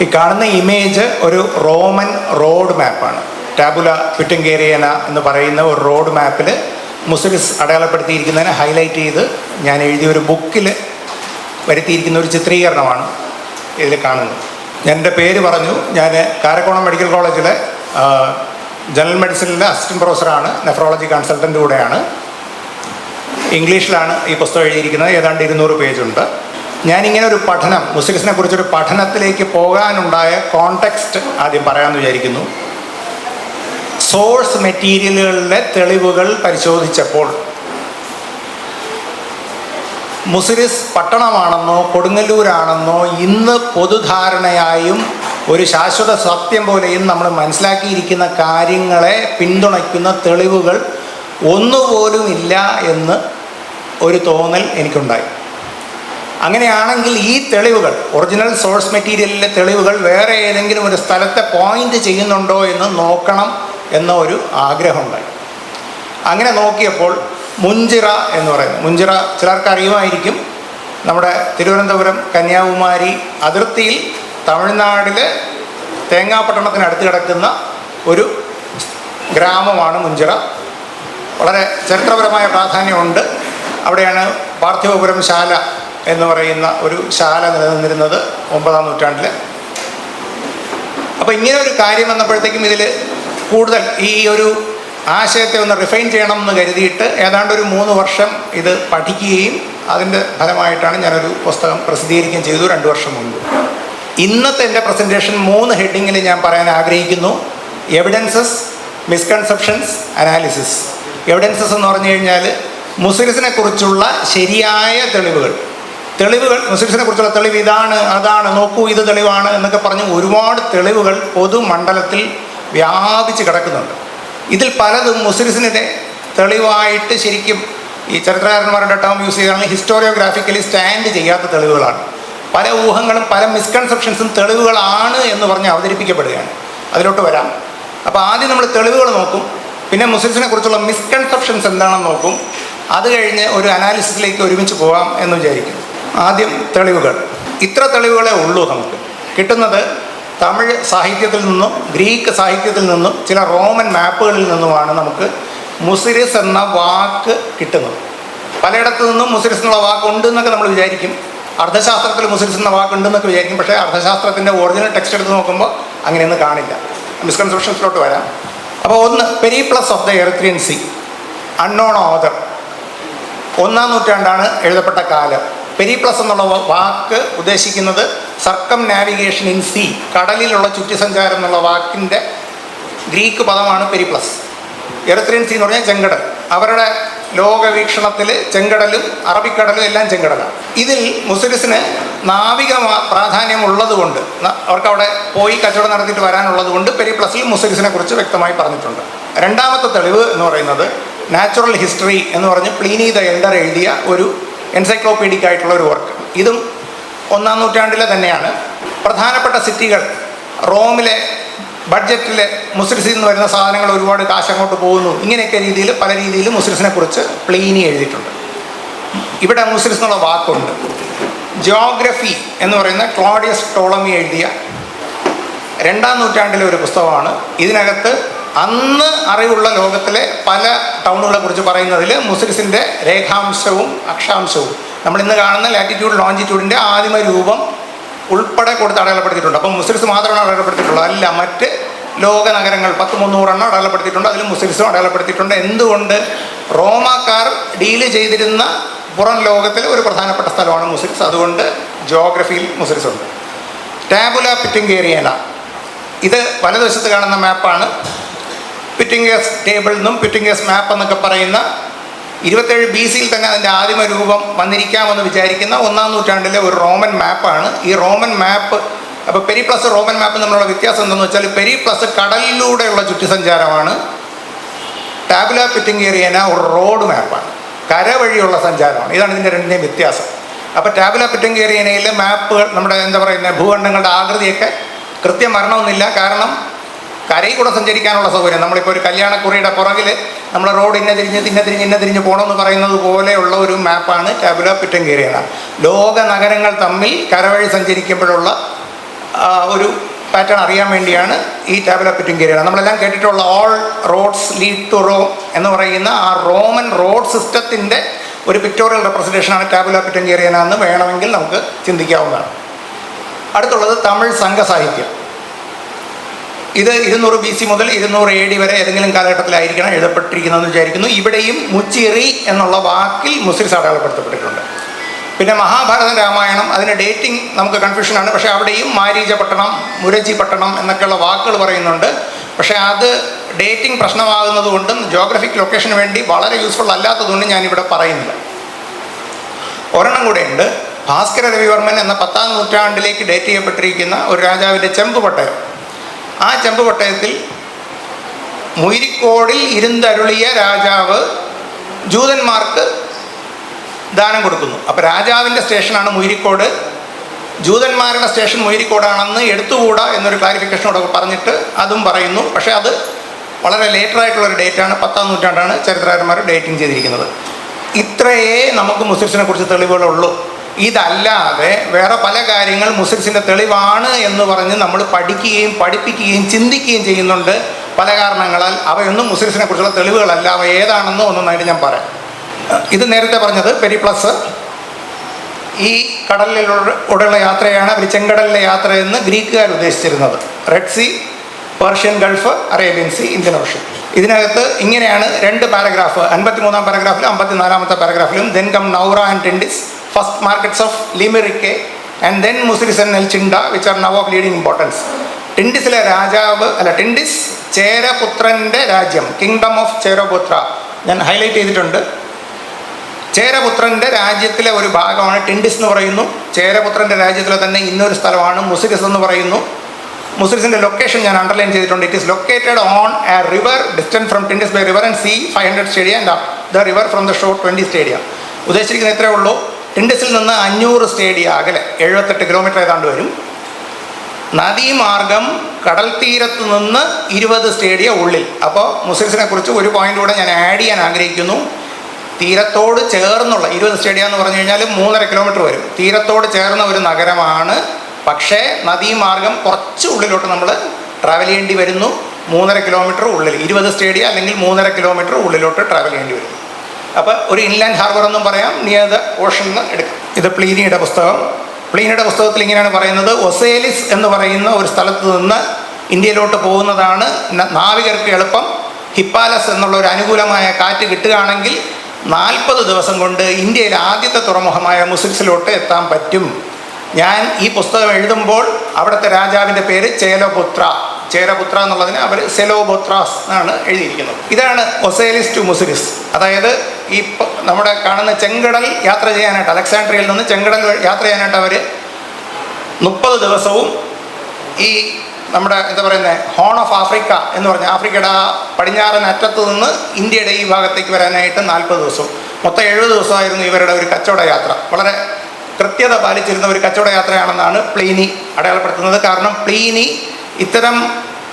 ഈ കാണുന്ന ഇമേജ് ഒരു റോമൻ റോഡ് മാപ്പാണ്. ടാബുല പിറ്റങ്കേരിയന എന്ന് പറയുന്ന ഒരു റോഡ് മാപ്പിൽ മുസിരിസ് അടയാളപ്പെടുത്തിയിരിക്കുന്നതിനെ ഹൈലൈറ്റ് ചെയ്ത് ഞാൻ എഴുതിയൊരു ബുക്കിൽ വരുത്തിയിരിക്കുന്ന ഒരു ചിത്രീകരണമാണ് ഇതിൽ കാണുന്നത്. ഞാൻ എൻ്റെ പേര് പറഞ്ഞു. ഞാൻ കാരക്കോണം മെഡിക്കൽ കോളേജിലെ ജനറൽ മെഡിസിനിലെ അസിസ്റ്റൻറ്റ് പ്രൊഫസറാണ്, നെഫ്രോളജി കൺസൾട്ടൻ്റ് കൂടെയാണ്. ഇംഗ്ലീഷിലാണ് ഈ പുസ്തകം എഴുതിയിരിക്കുന്നത്. ഏതാണ്ട് 200 പേജുണ്ട്. ഞാനിങ്ങനെ ഒരു പഠനം, മുസിരിസിനെ കുറിച്ചൊരു പഠനത്തിലേക്ക് പോകാനുണ്ടായ കോണ്ടെക്സ്റ്റ് ആദ്യം പറയാമെന്ന് വിചാരിക്കുന്നു. സോഴ്സ് മെറ്റീരിയലുകളിലെ തെളിവുകൾ പരിശോധിച്ചപ്പോൾ മുസിരിസ് പട്ടണമാണെന്നോ കൊടുങ്ങല്ലൂരാണെന്നോ ഇന്ന് പൊതുധാരണയായും ഒരു ശാശ്വത സത്യം പോലെയും നമ്മൾ മനസ്സിലാക്കിയിരിക്കുന്ന കാര്യങ്ങളെ പിന്തുണയ്ക്കുന്ന തെളിവുകൾ ഒന്നുപോലും ഇല്ല എന്ന് ഒരു തോന്നൽ എനിക്കുണ്ടായി. അങ്ങനെയാണെങ്കിൽ ഈ തെളിവുകൾ, ഒറിജിനൽ സോഴ്സ് മെറ്റീരിയലിലെ തെളിവുകൾ വേറെ ഏതെങ്കിലും ഒരു സ്ഥലത്തെ പോയിന്റ് ചെയ്യുന്നുണ്ടോ എന്ന് നോക്കണം എന്ന ഒരു ആഗ്രഹമുണ്ടായി. അങ്ങനെ നോക്കിയപ്പോൾ മുഞ്ചിറ എന്ന് പറയുന്നത്, മുഞ്ചിറ ചിലർക്ക് അറിയുമായിരിക്കും, നമ്മുടെ തിരുവനന്തപുരം കന്യാകുമാരി അതിർത്തിയിൽ തമിഴ്നാട്ടിലെ തേങ്ങാപട്ടണത്തിനടുത്ത് കിടക്കുന്ന ഒരു ഗ്രാമമാണ് മുഞ്ചിറ. വളരെ ചരിത്രപരമായ പ്രാധാന്യമുണ്ട്. അവിടെയാണ് പാർത്ഥിവപുരം ശാല എന്ന് പറയുന്ന ഒരു ശാല നിലനിന്നിരുന്നത് 9-ാം നൂറ്റാണ്ടിൽ. അപ്പോൾ ഇങ്ങനെ ഒരു കാര്യം വന്നപ്പോഴത്തേക്കും ഇതിൽ കൂടുതൽ ഈ ഒരു ആശയത്തെ ഒന്ന് റിഫൈൻ ചെയ്യണം എന്ന് കരുതിയിട്ട് ഏതാണ്ട് ഒരു 3 വർഷം ഇത് പഠിക്കുകയും അതിൻ്റെ ഫലമായിട്ടാണ് ഞാനൊരു പുസ്തകം പ്രസിദ്ധീകരിക്കുകയും ചെയ്തു 2 വർഷം മുൻപ്. ഇന്നത്തെ എൻ്റെ പ്രസൻറ്റേഷൻ 3 ഹെഡിങ്ങിൽ ഞാൻ പറയാൻ ആഗ്രഹിക്കുന്നു. Evidences, misconceptions, analysis. എവിഡൻസസ് എന്ന് പറഞ്ഞു കഴിഞ്ഞാൽ മുസിരിസിനെ കുറിച്ചുള്ള ശരിയായ തെളിവുകൾ, മുസിരിസിനെ കുറിച്ചുള്ള തെളിവ് ഇതാണ്, അതാണ്, നോക്കൂ ഇത് തെളിവാണ് എന്നൊക്കെ പറഞ്ഞ് ഒരുപാട് തെളിവുകൾ പൊതുമണ്ഡലത്തിൽ വ്യാപിച്ച് കിടക്കുന്നുണ്ട്. ഇതിൽ പലതും മുസിരിസിനെ തെളിവായിട്ട് ശരിക്കും ഈ ചരിത്രകാരന്മാരുടെ ടേം യൂസ് ചെയ്യുകയാണെങ്കിൽ ഹിസ്റ്റോറിയോഗ്രാഫിക്കലി സ്റ്റാൻഡ് ചെയ്യാത്ത തെളിവുകളാണ്. പല ഊഹങ്ങളും പല മിസ്കൺസെപ്ഷൻസും തെളിവുകളാണ് എന്ന് പറഞ്ഞ് അവതരിപ്പിക്കപ്പെടുകയാണ്. അതിലോട്ട് വരാം. അപ്പോൾ ആദ്യം നമ്മൾ തെളിവുകൾ നോക്കും, പിന്നെ മുസിരിസിനെ കുറിച്ചുള്ള മിസ്കൺസെപ്ഷൻസ് എന്താണെന്ന് നോക്കും. അത് കഴിഞ്ഞ് ഒരു അനാലിസിസിലേക്ക് ഒരുമിച്ച് പോകാം എന്ന് വിചാരിക്കുന്നു. ആദ്യം തെളിവുകൾ. ഇത്ര തെളിവുകളേ ഉള്ളൂ നമുക്ക് കിട്ടുന്നത്. തമിഴ് സാഹിത്യത്തിൽ നിന്നും ഗ്രീക്ക് സാഹിത്യത്തിൽ നിന്നും ചില റോമൻ മാപ്പുകളിൽ നിന്നുമാണ് നമുക്ക് മുസിരിസ് എന്ന വാക്ക് കിട്ടുന്നത്. പലയിടത്തു നിന്നും മുസിരിസ് എന്നുള്ള വാക്കുണ്ട് എന്നൊക്കെ നമ്മൾ വിചാരിക്കും. അർത്ഥശാസ്ത്രത്തിൽ മുസിരിസ് എന്ന വാക്കുണ്ടെന്നൊക്കെ വിചാരിക്കും. പക്ഷേ അർത്ഥശാസ്ത്രത്തിൻ്റെ ഒറിജിനൽ ടെക്സ്റ്റ് എടുത്ത് നോക്കുമ്പോൾ അങ്ങനെയൊന്നും കാണില്ല. മിസ്കൺസെപ്ഷൻസിലോട്ട് വരാം. അപ്പോൾ ഒന്ന്, Periplus of the Erythraean Sea, unknown author. 1-ാം നൂറ്റാണ്ടാണ് എഴുതപ്പെട്ട കാലം. പെരിപ്ലസ് എന്നുള്ള വാക്ക് ഉദ്ദേശിക്കുന്നത് സർക്കം നാവിഗേഷൻ ഇൻ സീ, കടലിലുള്ള ചുറ്റിസഞ്ചാരം എന്നുള്ള വാക്കിൻ്റെ ഗ്രീക്ക് പദമാണ് പെരിപ്ലസ്. എറിത്രിയൻ സീ എന്ന് പറഞ്ഞാൽ ചെങ്കടൽ. അവരുടെ ലോകവീക്ഷണത്തിൽ ചെങ്കടലും അറബിക്കടലും എല്ലാം ചെങ്കടലാണ്. ഇതിൽ മുസിരിസിന് നാവിക പ്രാധാന്യം ഉള്ളതുകൊണ്ട്, അവർക്ക് അവിടെ പോയി കച്ചവടം നടത്തിയിട്ട് വരാനുള്ളത് കൊണ്ട് പെരിപ്ലസിൽ മുസിരിസിനെ കുറിച്ച് വ്യക്തമായി പറഞ്ഞിട്ടുണ്ട്. രണ്ടാമത്തെ തെളിവ് എന്ന് പറയുന്നത് നാച്ചുറൽ ഹിസ്റ്ററി എന്ന് പറഞ്ഞ് പ്ലീനി ദ എൽഡർ എഴുതിയ ഒരു എൻസൈക്ലോപീഡിക് ആയിട്ടുള്ള ഒരു വർക്ക്. ഇതും 1-ാം നൂറ്റാണ്ടിലെ തന്നെയാണ്. പ്രധാനപ്പെട്ട സിറ്റികൾ, റോമിലെ ബഡ്ജറ്റിലെ മുസിരിസിൽ നിന്ന് വരുന്ന സാധനങ്ങൾ ഒരുപാട് കാശ് അങ്ങോട്ട് പോകുന്നു, ഇങ്ങനെയൊക്കെ രീതിയിൽ പല രീതിയിൽ മുസിരിസിനെ കുറിച്ച് പ്ലീനി എഴുതിയിട്ടുണ്ട്. ഇവിടെ മുസിരിസ് എന്നുള്ള വാക്കുണ്ട്. ജിയോഗ്രഫി എന്ന് പറയുന്ന ക്ലോഡിയസ് ടോളമി എഴുതിയ 2-ാം നൂറ്റാണ്ടിലെ ഒരു പുസ്തകമാണ്. ഇതിനകത്ത് അന്ന് അറിവുള്ള ലോകത്തിലെ പല ടൗണുകളെ കുറിച്ച് പറയുന്നതിൽ മുസിരിസിൻ്റെ രേഖാംശവും അക്ഷാംശവും, നമ്മളിന്ന് കാണുന്ന ലാറ്റിറ്റ്യൂഡ് ലോഞ്ചിറ്റ്യൂഡിൻ്റെ ആദിമ രൂപം ഉൾപ്പെടെ കൊടുത്ത് അടയാളപ്പെടുത്തിയിട്ടുണ്ട്. അപ്പം മുസിരിസ് മാത്രമാണ് അടയാളപ്പെടുത്തിയിട്ടുള്ളത്, അല്ല മറ്റ് ലോക നഗരങ്ങൾ 10-300 അടയാളപ്പെടുത്തിയിട്ടുണ്ട്. അതിൽ മുസിരിസും അടയാളപ്പെടുത്തിയിട്ടുണ്ട്. എന്തുകൊണ്ട്? റോമാക്കാർ ഡീല് ചെയ്തിരുന്ന പുറം ലോകത്തിലെ ഒരു പ്രധാനപ്പെട്ട സ്ഥലമാണ് മുസിരിസ്. അതുകൊണ്ട് ജിയോഗ്രഫിയിൽ മുസിരിസ് ഉണ്ട്. ടാബുല പിറ്റങ്കേരിയന, ഇത് വലതുവശത്ത് കാണുന്ന മാപ്പാണ്. പിറ്റിംഗേഴ്സ് ടേബിൾ എന്നും പിറ്റിംഗേഴ്സ് മാപ്പ് എന്നൊക്കെ പറയുന്ന 27 BC തന്നെ അതിൻ്റെ ആദിമ രൂപം വന്നിരിക്കാമെന്ന് വിചാരിക്കുന്ന 1-ാം നൂറ്റാണ്ടിലെ ഒരു റോമൻ മാപ്പാണ്. ഈ റോമൻ മാപ്പ്, അപ്പോൾ പെരിപ്ലസ് റോമൻ മാപ്പ് തമ്മിലുള്ള വ്യത്യാസം എന്താണെന്ന് വെച്ചാൽ പെരിപ്ലസ് കടലിലൂടെയുള്ള ചുറ്റിസഞ്ചാരമാണ്. ടാബുല പിറ്റങ്കേരിയന ഒരു റോഡ് മാപ്പാണ്, കര വഴിയുള്ള സഞ്ചാരമാണ്. ഇതാണ് ഇതിൻ്റെ രണ്ടിൻ്റെയും വ്യത്യാസം. അപ്പോൾ ടാബുല പിറ്റങ്കേരിയനയിലെ മാപ്പുകൾ, നമ്മുടെ എന്താ പറയുന്നത്, ഭൂഖണ്ഡങ്ങളുടെ ആകൃതിയൊക്കെ കൃത്യം വരണമെന്നില്ല. കാരണം കരയിൽ കൂടെ സഞ്ചരിക്കാനുള്ള സൗകര്യം, നമ്മളിപ്പോൾ ഒരു കല്യാണക്കുറിയുടെ പുറകിൽ നമ്മൾ റോഡ് ഇന്ന തിരിഞ്ഞ് പോകണമെന്ന് പറയുന്നത് പോലെയുള്ള ഒരു മാപ്പാണ് ടാബുല പിറ്റങ്കേരിയന. ലോക നഗരങ്ങൾ തമ്മിൽ കരവഴി സഞ്ചരിക്കുമ്പോഴുള്ള ഒരു പാറ്റേൺ അറിയാൻ വേണ്ടിയാണ് ഈ ടാബുല പിറ്റുങ്കേരിയ. നമ്മളെല്ലാം കേട്ടിട്ടുള്ള all roads lead to Rome എന്ന് പറയുന്ന ആ റോമൻ റോഡ് സിസ്റ്റത്തിൻ്റെ ഒരു പിക്ടോറിയൽ റെപ്രസെൻറ്റേഷനാണ് ടാബുല പിറ്റുങ്കേരിയ എന്ന് വേണമെങ്കിൽ നമുക്ക് ചിന്തിക്കാവുന്നതാണ്. അടുത്തുള്ളത് തമിഴ് സംഘസാഹിത്യം. ഇത് 200 BC മുതൽ 200 AD വരെ ഏതെങ്കിലും കാലഘട്ടത്തിലായിരിക്കണം എഴുതപ്പെട്ടിരിക്കുന്നതെന്ന് വിചാരിക്കുന്നു. ഇവിടെയും മുച്ചിറി എന്നുള്ള വാക്കിൽ മുസിരിസ് അടയാളപ്പെടുത്തപ്പെട്ടിട്ടുണ്ട്. പിന്നെ മഹാഭാരതം, രാമായണം, അതിന് ഡേറ്റിംഗ് നമുക്ക് കൺഫ്യൂഷനാണ്. പക്ഷേ അവിടെയും മാരീച പട്ടണം, മുരജി പട്ടണം എന്നൊക്കെയുള്ള വാക്കുകൾ പറയുന്നുണ്ട്. പക്ഷേ അത് ഡേറ്റിംഗ് പ്രശ്നമാകുന്നത് കൊണ്ടും ജോഗ്രഫിക് ലൊക്കേഷന് വേണ്ടി വളരെ യൂസ്ഫുൾ അല്ലാത്തതുകൊണ്ടും ഞാനിവിടെ പറയുന്നില്ല. ഒരെണ്ണം കൂടെയുണ്ട്. ഭാസ്കര രവിവർമ്മൻ എന്ന 10ാം നൂറ്റാണ്ടിലേക്ക് ഡേറ്റ് ചെയ്യപ്പെട്ടിരിക്കുന്ന ഒരു രാജാവിൻ്റെ ചെമ്പ് പട്ടയം. ആ ചെമ്പ് പട്ടയത്തിൽ മുയിരിക്കോടിൽ ഇരുന്തരുളിയ രാജാവ് ജൂതന്മാർക്ക് ദാനം കൊടുക്കുന്നു. അപ്പോൾ രാജാവിൻ്റെ സ്റ്റേഷനാണ് മുയിരിക്കോട്, ജൂതന്മാരുടെ സ്റ്റേഷൻ മുയിരിക്കോടാണെന്ന് എടുത്തുകൂടാ എന്നൊരു ക്ലാരിഫിക്കേഷനോടെ പറഞ്ഞിട്ട് അതും പറയുന്നു. പക്ഷേ അത് വളരെ ലേറ്ററായിട്ടുള്ളൊരു ഡേറ്റാണ്, 10ാം നൂറ്റാണ്ടാണ് ചരിത്രകാരന്മാർ ഡേറ്റിംഗ് ചെയ്തിരിക്കുന്നത്. ഇത്രയേ നമുക്ക് മുസിരിസിനെ കുറിച്ച് തെളിവുകളുള്ളൂ. ഇതല്ലാതെ വേറെ പല കാര്യങ്ങൾ മുസിരിസിൻ്റെ തെളിവാണ് എന്ന് പറഞ്ഞ് നമ്മൾ പഠിക്കുകയും പഠിപ്പിക്കുകയും ചിന്തിക്കുകയും ചെയ്യുന്നുണ്ട്. പല കാരണങ്ങളാൽ അവയൊന്നും മുസിരിസിനെ കുറിച്ചുള്ള തെളിവുകളല്ല. അവ ഏതാണെന്ന് ഒന്നൊന്നായിട്ട് ഞാൻ പറയാം. ഇത് നേരത്തെ പറഞ്ഞത് പെരിപ്ലസ്, ഈ കടലിലൂടെയുള്ള യാത്രയാണ് അവർ ചെങ്കടലിലെ യാത്ര എന്ന് ഗ്രീക്കുകാർ ഉദ്ദേശിച്ചിരുന്നത്. Red Sea, Persian Gulf, Arabian Sea, Indian Ocean. ഇതിനകത്ത് ഇങ്ങനെയാണ് 2 പാരഗ്രാഫ്, 53ാം പാരഗ്രാഫിലും 54ാമത്തെ പാരഗ്രാഫിലും. Then come Naura and Tyndis, first markets of Limyrike and then Muziris and Nelcynda which are now of leading importance. ടിൻഡിസിലെ ടിൻഡിസ് ചേരപുത്രൻ്റെ രാജ്യം, കിങ്ഡം ഓഫ് ചേരപുത്ര, ഞാൻ ഹൈലൈറ്റ് ചെയ്തിട്ടുണ്ട്. ചേരപുത്രൻ്റെ രാജ്യത്തിലെ ഒരു ഭാഗമാണ് ടിൻഡിസ് എന്ന് പറയുന്നു. ചേരപുത്രൻ്റെ രാജ്യത്തിലെ തന്നെ ഇന്നൊരു സ്ഥലമാണ് മുസിരിസ് എന്ന് പറയുന്നു. മുസിരിസിൻ്റെ ലൊക്കേഷൻ ഞാൻ അണ്ടർലൈൻ ചെയ്തിട്ടുണ്ട്. It is located on a river distance from Tyndis by river and sea 500 stadia and the river from the shore 20 stadia. ഉദ്ദേശിച്ചിരിക്കുന്നത് ഇത്രയേ ഉള്ളൂ. ടിൻഡിസിൽ നിന്ന് 500 സ്റ്റേഡിയ അകലെ, 78 കിലോമീറ്റർ ഏതാണ്ട് വരും. നദീമാർഗം കടൽ തീരത്ത് നിന്ന് 20 സ്റ്റേഡിയ ഉള്ളിൽ. അപ്പോൾ മുസിരിസിനെ കുറിച്ച് ഒരു പോയിന്റ് കൂടെ ഞാൻ ആഡ് ചെയ്യാൻ ആഗ്രഹിക്കുന്നു. തീരത്തോട് ചേർന്നുള്ള 20 സ്റ്റേഡിയ എന്ന് പറഞ്ഞു കഴിഞ്ഞാൽ 3.5 കിലോമീറ്റർ വരും. തീരത്തോട് ചേർന്ന ഒരു നഗരമാണ്. പക്ഷേ നദീമാർഗം കുറച്ച് ഉള്ളിലോട്ട് നമ്മൾ ട്രാവൽ ചെയ്യേണ്ടി വരുന്നു. 3.5 കിലോമീറ്റർ ഉള്ളിൽ 20 സ്റ്റേഡിയ അല്ലെങ്കിൽ 3.5 കിലോമീറ്റർ ഉള്ളിലോട്ട് ട്രാവൽ ചെയ്യേണ്ടി വരുന്നു. അപ്പോൾ ഒരു ഇൻലാൻഡ് ഹാർബർ എന്നും പറയാം, നിയർ ദ ഓഷൻ എന്ന് എടുക്കാം. ഇത് പ്ലീനിയുടെ പുസ്തകം. പ്ലീനിയുടെ പുസ്തകത്തിൽ ഇങ്ങനെയാണ് പറയുന്നത്: ഒസേലിസ് എന്ന് പറയുന്ന ഒരു സ്ഥലത്ത് നിന്ന് ഇന്ത്യയിലോട്ട് പോകുന്നതാണ് നാവികർക്ക് എളുപ്പം. ഹിപ്പാലസ് എന്നുള്ള ഒരു അനുകൂലമായ കാറ്റ് കിട്ടുകയാണെങ്കിൽ 40 ദിവസം കൊണ്ട് ഇന്ത്യയിലെ ആദ്യത്തെ തുറമുഖമായ മുസിരിസിലോട്ട് എത്താൻ പറ്റും. ഞാൻ ഈ പുസ്തകം എഴുതുമ്പോൾ അവിടുത്തെ രാജാവിൻ്റെ പേര് ചേരപുത്ര എന്നുള്ളതിന് അവർ സെലോബോത്രാസ് എന്നാണ് എഴുതിയിരിക്കുന്നത്. ഇതാണ് ഒസേലിസ് ടു മുസിരിസ്. അതായത് ഈ നമ്മുടെ കാണുന്ന ചെങ്കടൽ യാത്ര ചെയ്യാനായിട്ട്, അലക്സാണ്ട്രിയയിൽ നിന്ന് ചെങ്കടൽ യാത്ര ചെയ്യാനായിട്ട് അവർ 30 ദിവസവും ഈ നമ്മുടെ എന്താ പറയുന്നത് ഹോൺ ഓഫ് ആഫ്രിക്ക എന്ന് പറഞ്ഞ ആഫ്രിക്കയുടെ ആ പടിഞ്ഞാറൻ അറ്റത്ത് നിന്ന് ഇന്ത്യയുടെ ഈ ഭാഗത്തേക്ക് വരാനായിട്ട് 40 ദിവസവും, മൊത്തം 70 ദിവസമായിരുന്നു ഇവരുടെ ഒരു കച്ചവട യാത്ര. വളരെ കൃത്യത പാലിച്ചിരുന്ന ഒരു കച്ചവട യാത്രയാണെന്നാണ് പ്ലീനി അടയാളപ്പെടുത്തുന്നത്. കാരണം പ്ലീനി ഇത്തരം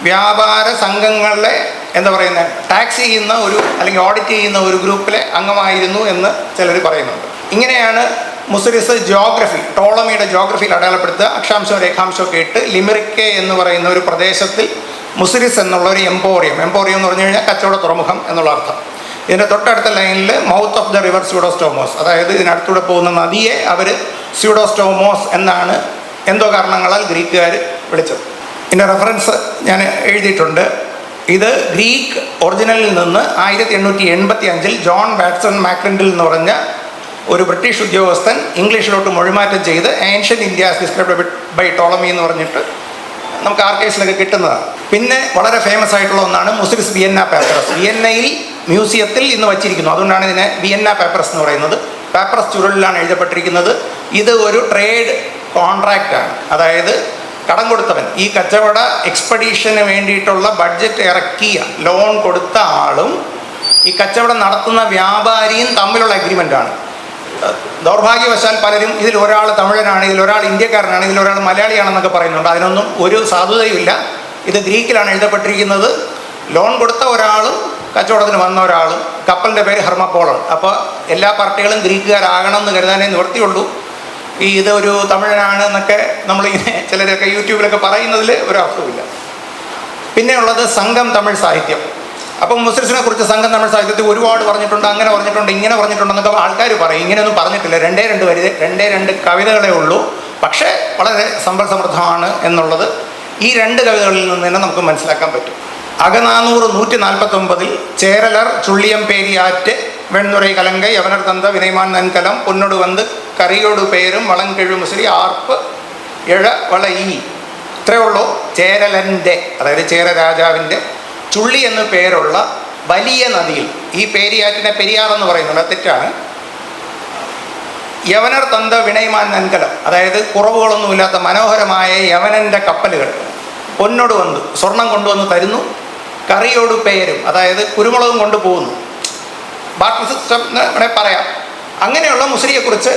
വ്യാപാര സംഘങ്ങളെ എന്താ പറയുന്നത് ടാക്സ് ചെയ്യുന്ന ഒരു അല്ലെങ്കിൽ ഓഡിറ്റ് ചെയ്യുന്ന ഒരു ഗ്രൂപ്പിലെ അംഗമായിരുന്നു എന്ന് ചിലർ പറയുന്നുണ്ട്. ഇങ്ങനെയാണ് മുസിരിസ് ജോഗ്രഫി, ടോളമിയുടെ ജോഗ്രഫിയിൽ അടയാളപ്പെടുത്തുക. അക്ഷാംശവും രേഖാംശവും ഒക്കെ ഇട്ട് ലിമിറിക്കെ എന്ന് പറയുന്ന ഒരു പ്രദേശത്തിൽ മുസിരിസ് എന്നുള്ള ഒരു എംപോറിയം എന്ന് പറഞ്ഞു കഴിഞ്ഞാൽ കച്ചവട തുറമുഖം എന്നുള്ള അർത്ഥം. ഇതിൻ്റെ തൊട്ടടുത്ത ലൈനിൽ മൗത്ത് ഓഫ് ദ റിവർ സ്യൂഡോസ്റ്റോമോസ്, അതായത് ഇതിനടുത്തൂടെ പോകുന്ന നദിയെ അവർ സ്യൂഡോസ്റ്റോമോസ് എന്നാണ് എന്തോ കാരണങ്ങളാൽ ഗ്രീക്കുകാർ വിളിച്ചത്. ഇതിൻ്റെ റെഫറൻസ് ഞാൻ എഴുതിയിട്ടുണ്ട്. ഇത് ഗ്രീക്ക് ഒറിജിനലിൽ നിന്ന് 1885 ജോൺ വാട്സൺ മാക്രിൻഡിൽ എന്ന് പറഞ്ഞ ഒരു ബ്രിട്ടീഷ് ഉദ്യോഗസ്ഥൻ ഇംഗ്ലീഷിലോട്ട് മൊഴിമാറ്റം ചെയ്ത് ancient India described by Ptolemy എന്ന് പറഞ്ഞിട്ട് നമുക്ക് ആർക്കൈവ്സിലൊക്കെ കിട്ടുന്നതാണ്. പിന്നെ വളരെ ഫേമസ് ആയിട്ടുള്ള ഒന്നാണ് മുസിരിസ് വിയന്ന പേപ്പറസ്. വിയന്നയിൽ മ്യൂസിയത്തിൽ ഇന്ന് വച്ചിരിക്കുന്നു. അതുകൊണ്ടാണ് ഇതിനെ വിയന്ന പേപ്പറസ് എന്ന് പറയുന്നത്. പേപ്പറസ് ചുരുളിലാണ് എഴുതപ്പെട്ടിരിക്കുന്നത്. ഇത് ഒരു ട്രേഡ് കോൺട്രാക്റ്റാണ്. അതായത് കടം കൊടുത്തവൻ, ഈ കച്ചവട എക്സ്പെഡീഷന് വേണ്ടിയിട്ടുള്ള ബഡ്ജറ്റ് ഇറക്കിയ ലോൺ കൊടുത്ത ആളും ഈ കച്ചവടം നടത്തുന്ന വ്യാപാരിയും തമ്മിലുള്ള അഗ്രിമെൻ്റാണ്. ദൗർഭാഗ്യവശാൽ പലരും ഇതിൽ ഒരാൾ തമിഴനാണ്, ഇതിലൊരാൾ ഇന്ത്യക്കാരനാണ്, ഇതിലൊരാൾ മലയാളിയാണെന്നൊക്കെ പറയുന്നുണ്ട്. അതിനൊന്നും ഒരു സാധുതയുമില്ല. ഇത് ഗ്രീക്കിലാണ് എഴുതപ്പെട്ടിരിക്കുന്നത്. ലോൺ കൊടുത്ത ഒരാളും കച്ചവടത്തിന് വന്ന ഒരാളും. കപ്പലിൻ്റെ പേര് ഹെർമപ്പോളാണ്. അപ്പോൾ എല്ലാ പാർട്ടികളും ഗ്രീക്കുകാരാകണം എന്ന് കരുതാനേ നിവൃത്തിയുള്ളൂ. ഇതൊരു തമിഴനാണ് എന്നൊക്കെ നമ്മളിങ്ങനെ ചിലരൊക്കെ യൂട്യൂബിലൊക്കെ പറയുന്നതിൽ ഒരർത്ഥവുമില്ല. പിന്നെ ഉള്ളത് സംഘം തമിഴ് സാഹിത്യം. അപ്പം മുസ്ലിസിനെ കുറിച്ച് സംഘം തമിഴ് സാഹിത്യത്തിൽ ഒരുപാട് പറഞ്ഞിട്ടുണ്ട്, അങ്ങനെ പറഞ്ഞിട്ടുണ്ട്, ഇങ്ങനെ പറഞ്ഞിട്ടുണ്ടെന്നൊക്കെ ആൾക്കാർ പറയും. ഇങ്ങനെയൊന്നും പറഞ്ഞിട്ടില്ല. രണ്ടേ രണ്ട് കവിതകളേ ഉള്ളൂ. പക്ഷേ വളരെ സമ്പൽ സമൃദ്ധമാണ് എന്നുള്ളത് ഈ രണ്ട് കവിതകളിൽ നിന്ന് തന്നെ നമുക്ക് മനസ്സിലാക്കാൻ പറ്റും. അകനാനൂറ് 149 ചേരലർ ചുള്ളിയം പേരിയാറ്റ് വെണ്ണുரை കലങ്കை യവനർ തന്ത വിനയമാൻ നൻകലം പൊന്നോട് വന്ന് കറിയോട് പേരും വളങ്കെഴു മുസ്ലി ആർപ്പ് എഴ വള ഈ. ഇത്രയേ ഉള്ളൂ. ചേരലൻ്റെ, അതായത് ചേര രാജാവിൻ്റെ ചുള്ളി എന്ന് പേരുള്ള വലിയ നദിയിൽ, ഈ പേരിയാറ്റിനെ പെരിയാർ എന്ന് പറയുന്നുണ്ട്, തെറ്റാണ്. യവനർ തന്ത വിനയമാൻ നൻകലം, അതായത് കുറവുകളൊന്നുമില്ലാത്ത മനോഹരമായ യവനൻ്റെ കപ്പലുകൾ പൊന്നോട് വന്ന് സ്വർണം കൊണ്ടുവന്ന് തരുന്നു. കറിയോട് പേരും, അതായത് കുരുമുളകും കൊണ്ടുപോകുന്നു. ബാർട്ടർ സിസ്റ്റം വേണേൽ പറയാം. അങ്ങനെയുള്ള മുസ്ലിയെക്കുറിച്ച്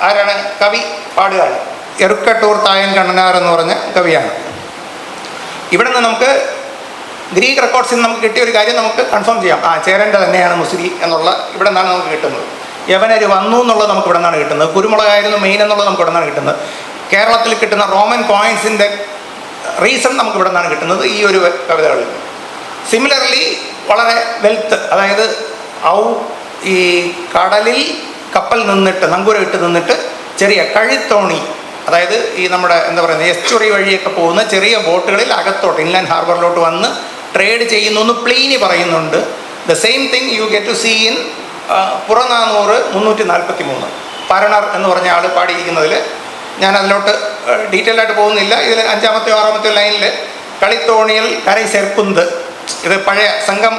ആരാണ് കവി പാടുകയാണ്. എറുക്കട്ടൂർ തായൻ കണ്ണനാർ എന്ന് പറഞ്ഞ കവിയാണ്. ഇവിടെ നിന്ന് നമുക്ക് ഗ്രീക്ക് റെക്കോർഡ്സിൽ നിന്ന് നമുക്ക് കിട്ടിയ ഒരു കാര്യം നമുക്ക് കൺഫേം ചെയ്യാം. ചേരൻ്റെ തന്നെയാണ് മുസ്ലി എന്നുള്ള ഇവിടെ നിന്നാണ് നമുക്ക് കിട്ടുന്നത്. യവനർ വന്നു എന്നുള്ളത് നമുക്ക് ഇവിടെ നിന്നാണ് കിട്ടുന്നത്. കുരുമുളകായിരുന്നു മെയിൻ എന്നുള്ളത് നമുക്ക് ഇവിടെ നിന്നാണ് കിട്ടുന്നത്. കേരളത്തിൽ കിട്ടുന്ന റോമൻ കോയിൻസിൻ്റെ റീസൺ നമുക്ക് ഇവിടെ നിന്നാണ് കിട്ടുന്നത്, ഈ ഒരു കവിതകളിൽ. സിമിലർലി വളരെ വെൽത്ത്, അതായത് ഈ കടലിൽ കപ്പൽ നിന്നിട്ട് നങ്കൂരം ഇട്ട് നിന്നിട്ട് ചെറിയ കഴിത്തോണി, അതായത് ഈ നമ്മുടെ എന്താ പറയുന്നത് എസ്റ്റുറി വഴിയൊക്കെ പോകുന്ന ചെറിയ ബോട്ടുകളിൽ അകത്തോട്ട് ഇൻലാൻഡ് ഹാർബറിലോട്ട് വന്ന് ട്രേഡ് ചെയ്യുന്നു എന്ന് പ്ലീനി പറയുന്നുണ്ട്. The same thing you get to see in Purananuru 343 Paranar എന്ന് പറഞ്ഞ ആൾ പാടിയിരിക്കുന്നതിൽ. ഞാൻ അതിലോട്ട് ഡീറ്റെയിൽ ആയിട്ട് പോകുന്നില്ല. ഇതിൽ 5-ാമത്തെയോ 6-ാമത്തെയോ ലൈനിൽ കളിത്തോണിയിൽ കരൈ സെർപ്പുന്ത്, ഇത് പഴയ സംഘം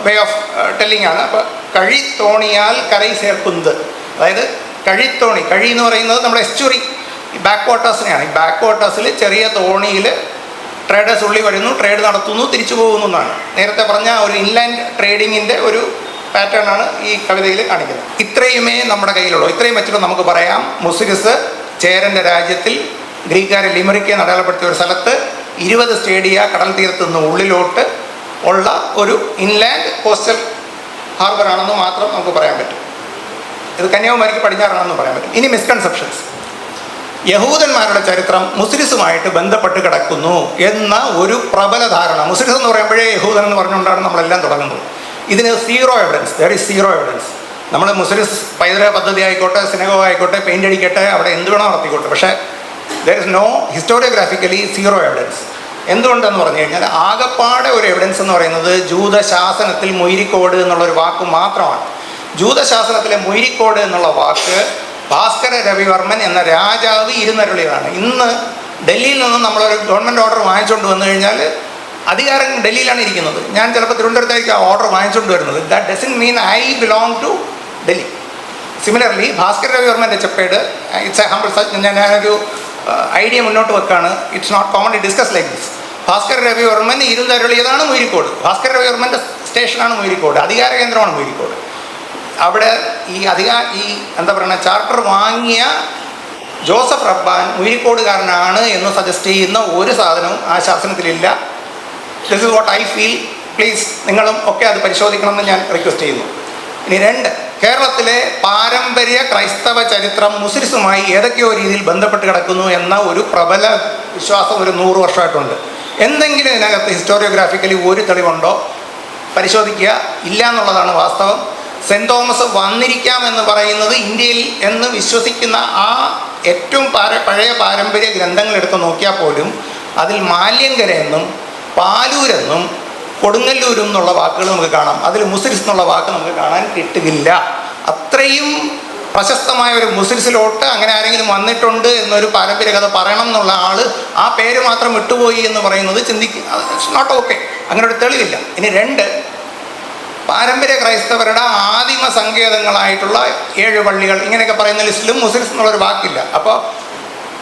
വേ ഓഫ് ടെല്ലിംഗ് ആണ്. അപ്പോൾ കഴിത്തോണിയാൽ കരൈ ചേർക്കുന്നത്, അതായത് കഴിത്തോണി, കഴി എന്ന് പറയുന്നത് നമ്മുടെ എസ്റ്റുറി ബാക്ക് വാട്ടേഴ്സിനെയാണ്. ഈ ബാക്ക് വാട്ടേഴ്സിൽ ചെറിയ തോണിയിൽ ട്രേഡേഴ്സ് ഉള്ളി വരുന്നു, ട്രേഡ് നടത്തുന്നു, തിരിച്ചു പോകുന്നു എന്നാണ്. നേരത്തെ പറഞ്ഞ ഒരു ഇൻലാൻഡ് ട്രേഡിങ്ങിൻ്റെ ഒരു പാറ്റേൺ ആണ് ഈ കവിതയിൽ കാണിക്കുന്നത്. ഇത്രയുമേ നമ്മുടെ കയ്യിലുള്ളൂ. ഇത്രയും വെച്ചിട്ട് നമുക്ക് പറയാം, മുസ്ലിസ് ചേരൻ്റെ രാജ്യത്തിൽ ഗ്രീക്കുകാരെ ലിമറിക്ക് അടയാളപ്പെടുത്തിയ ഒരു സ്ഥലത്ത് 20 സ്റ്റേഡിയ കടൽ തീരത്ത് നിന്ന് ഉള്ളിലോട്ട് ഉള്ള ഒരു ഇൻലാൻഡ് കോസ്റ്റൽ ഹാർബറാണെന്ന് മാത്രം നമുക്ക് പറയാൻ പറ്റും. ഇത് കന്യാകുമാരിക്ക് പടിഞ്ഞാറാണെന്ന് പറയാൻ പറ്റും. ഇനി മിസ്കൺസെപ്ഷൻസ്. യഹൂദന്മാരുടെ ചരിത്രം മുസ്ലിസുമായിട്ട് ബന്ധപ്പെട്ട് കിടക്കുന്നു എന്ന ഒരു പ്രബല ധാരണ. മുസ്ലിസ് എന്ന് പറയുമ്പോഴേ യഹൂദൻ എന്ന് പറഞ്ഞുകൊണ്ടാണ് നമ്മളെല്ലാം തുടങ്ങുന്നത്. ഇതിന് zero evidence, there is zero evidence. നമ്മൾ മുസ്ലിസ് പൈതൃക പദ്ധതി ആയിക്കോട്ടെ, സിനഗോഗ് ആയിക്കോട്ടെ, പെയിൻ്റ് അടിക്കട്ടെ, അവിടെ എന്ത് വേണോ നടത്തിക്കോട്ടെ, പക്ഷേ there is no historiographically zero evidence. എന്തുകൊണ്ടെന്ന് പറഞ്ഞു കഴിഞ്ഞാൽ ആകപ്പാടെ ഒരു എവിഡൻസ് എന്ന് പറയുന്നത് ജൂതശാസനത്തിൽ മൊയ്രിക്കോട് എന്നുള്ളൊരു വാക്ക് മാത്രമാണ്. ജൂതശാസനത്തിലെ മൊയ്രിക്കോട് എന്നുള്ള വാക്ക് ഭാസ്കര രവിവർമ്മൻ എന്ന രാജാവ് ഇരുന്നരുളിയതാണ്. ഇന്ന് ഡൽഹിയിൽ നിന്ന് നമ്മളൊരു ഗവൺമെൻറ് ഓർഡർ വാങ്ങിച്ചുകൊണ്ട് വന്നു കഴിഞ്ഞാൽ അധികാരം ഡൽഹിയിലാണ് ഇരിക്കുന്നത്. ഞാൻ ചിലപ്പോൾ തിരുവനന്തപുരത്തേക്ക് ആ ഓർഡർ വാങ്ങിച്ചുകൊണ്ട് വരുന്നത്. That doesn't mean I belong to Delhi. Similarly Bhaskara രവിവർമ്മൻ്റെ ചെപ്പേഡ്, ഇറ്റ്സ് എ ഹംബിൾ സച്ച്. ഞാനൊരു ഐഡിയ മുന്നോട്ട് വെക്കാണ്. It's not commonly discuss like this. Bhaskara Ravivarman ഇരുന്നരുളിയതാണ് മൊയ്രിക്കോട്. ഭാസ്കര രവിവർമ്മൻ്റെ സ്റ്റേഷനാണ് മൊയ്രിക്കോട്, അധികാര കേന്ദ്രമാണ് മൊയ്രിക്കോട്. അവിടെ ഈ എന്താ പറയുക ചാർട്ടർ വാങ്ങിയ ജോസഫ് റബ്ബാൻ മൊയ്രിക്കോടുകാരനാണ് എന്ന് സജസ്റ്റ് ചെയ്യുന്ന ഒരു സാധനവും ആ ശാസനത്തിലില്ല. This is what I feel. Please നിങ്ങളും ഒക്കെ അത് പരിശോധിക്കണമെന്ന് ഞാൻ റിക്വസ്റ്റ് ചെയ്യുന്നു. ഇനി 2, കേരളത്തിലെ പാരമ്പര്യ ക്രൈസ്തവ ചരിത്രം മുസ്ലിസുമായി ഏതൊക്കെയോ രീതിയിൽ ബന്ധപ്പെട്ട് കിടക്കുന്നു എന്ന ഒരു പ്രബല വിശ്വാസം ഒരു 100 വർഷമായിട്ടുണ്ട്. എന്തെങ്കിലും ഇതിനകത്ത് ഹിസ്റ്റോറിയോഗ്രാഫിക്കലി ഒരു തെളിവുണ്ടോ പരിശോധിക്കുക. ഇല്ല എന്നുള്ളതാണ് വാസ്തവം. സെൻറ്റ് തോമസ് വന്നിരിക്കാമെന്ന് പറയുന്നത് ഇന്ത്യയിൽ എന്ന് വിശ്വസിക്കുന്ന ആ ഏറ്റവും പഴയ പാരമ്പര്യ ഗ്രന്ഥങ്ങൾ എടുത്ത് നോക്കിയാൽ പോലും അതിൽ മാല്യങ്കര പാലൂരെന്നും കൊടുങ്ങല്ലൂരും എന്നുള്ള വാക്കുകൾ നമുക്ക് കാണാം. അതിൽ മുസ്ലിസ് എന്നുള്ള വാക്ക് നമുക്ക് കാണാൻ കിട്ടുകയില്ല. അത്രയും പ്രശസ്തമായ ഒരു മുസ്ലിസിലോട്ട് അങ്ങനെ ആരെങ്കിലും വന്നിട്ടുണ്ട് എന്നൊരു പാരമ്പര്യ കഥ പറയണം എന്നുള്ള ആൾ ആ പേര് മാത്രം വിട്ടുപോയി എന്ന് പറയുന്നത് ഇറ്റ്സ് നോട്ട് ഓക്കെ. അങ്ങനെ ഒരു തെളിവില്ല. ഇനി 2, പാരമ്പര്യ ക്രൈസ്തവരുടെ ആദിമ സങ്കേതങ്ങളായിട്ടുള്ള 7 പള്ളികൾ ഇങ്ങനെയൊക്കെ പറയുന്ന ലിസ്റ്റിലും മുസ്ലിസ് എന്നുള്ളൊരു വാക്കില്ല. അപ്പോൾ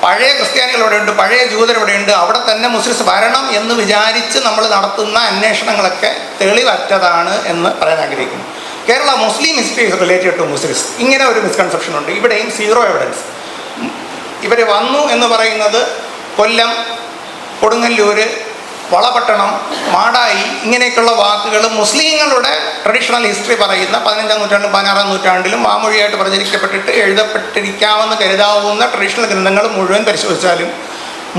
പഴയ ക്രിസ്ത്യാനികൾ ഇവിടെയുണ്ട്, പഴയ ജൂതർ ഇവിടെയുണ്ട്, അവിടെ തന്നെ മുസ്ലിസ് വരണം എന്ന് വിചാരിച്ച് നമ്മൾ നടത്തുന്ന അന്വേഷണങ്ങളൊക്കെ തെളിവറ്റതാണ് എന്ന് പറയാൻ ആഗ്രഹിക്കുന്നു. കേരള മുസ്ലിം ഹിസ്റ്ററി ഈസ് റിലേറ്റഡ് ടു മുസ്ലിസ്. ഇങ്ങനെ ഒരു മിസ്കൺസെപ്ഷൻ ഉണ്ട്. ഇവിടെയും സീറോ എവിഡൻസ്. ഇവർ വന്നു എന്ന് പറയുന്നത് കൊല്ലം, കൊടുങ്ങല്ലൂർ, വളപട്ടണം, മാടായി, ഇങ്ങനെയൊക്കെയുള്ള വാക്കുകൾ മുസ്ലിങ്ങളുടെ ട്രഡീഷണൽ ഹിസ്റ്ററി പറയുന്ന 15-ാം നൂറ്റാണ്ടിലും 16-ാം നൂറ്റാണ്ടിലും വാമൊഴിയായിട്ട് പ്രചരിക്കപ്പെട്ടിട്ട് എഴുതപ്പെട്ടിരിക്കാമെന്ന് കരുതാവുന്ന ട്രഡീഷണൽ ഗ്രന്ഥങ്ങൾ മുഴുവൻ പരിശോധിച്ചാലും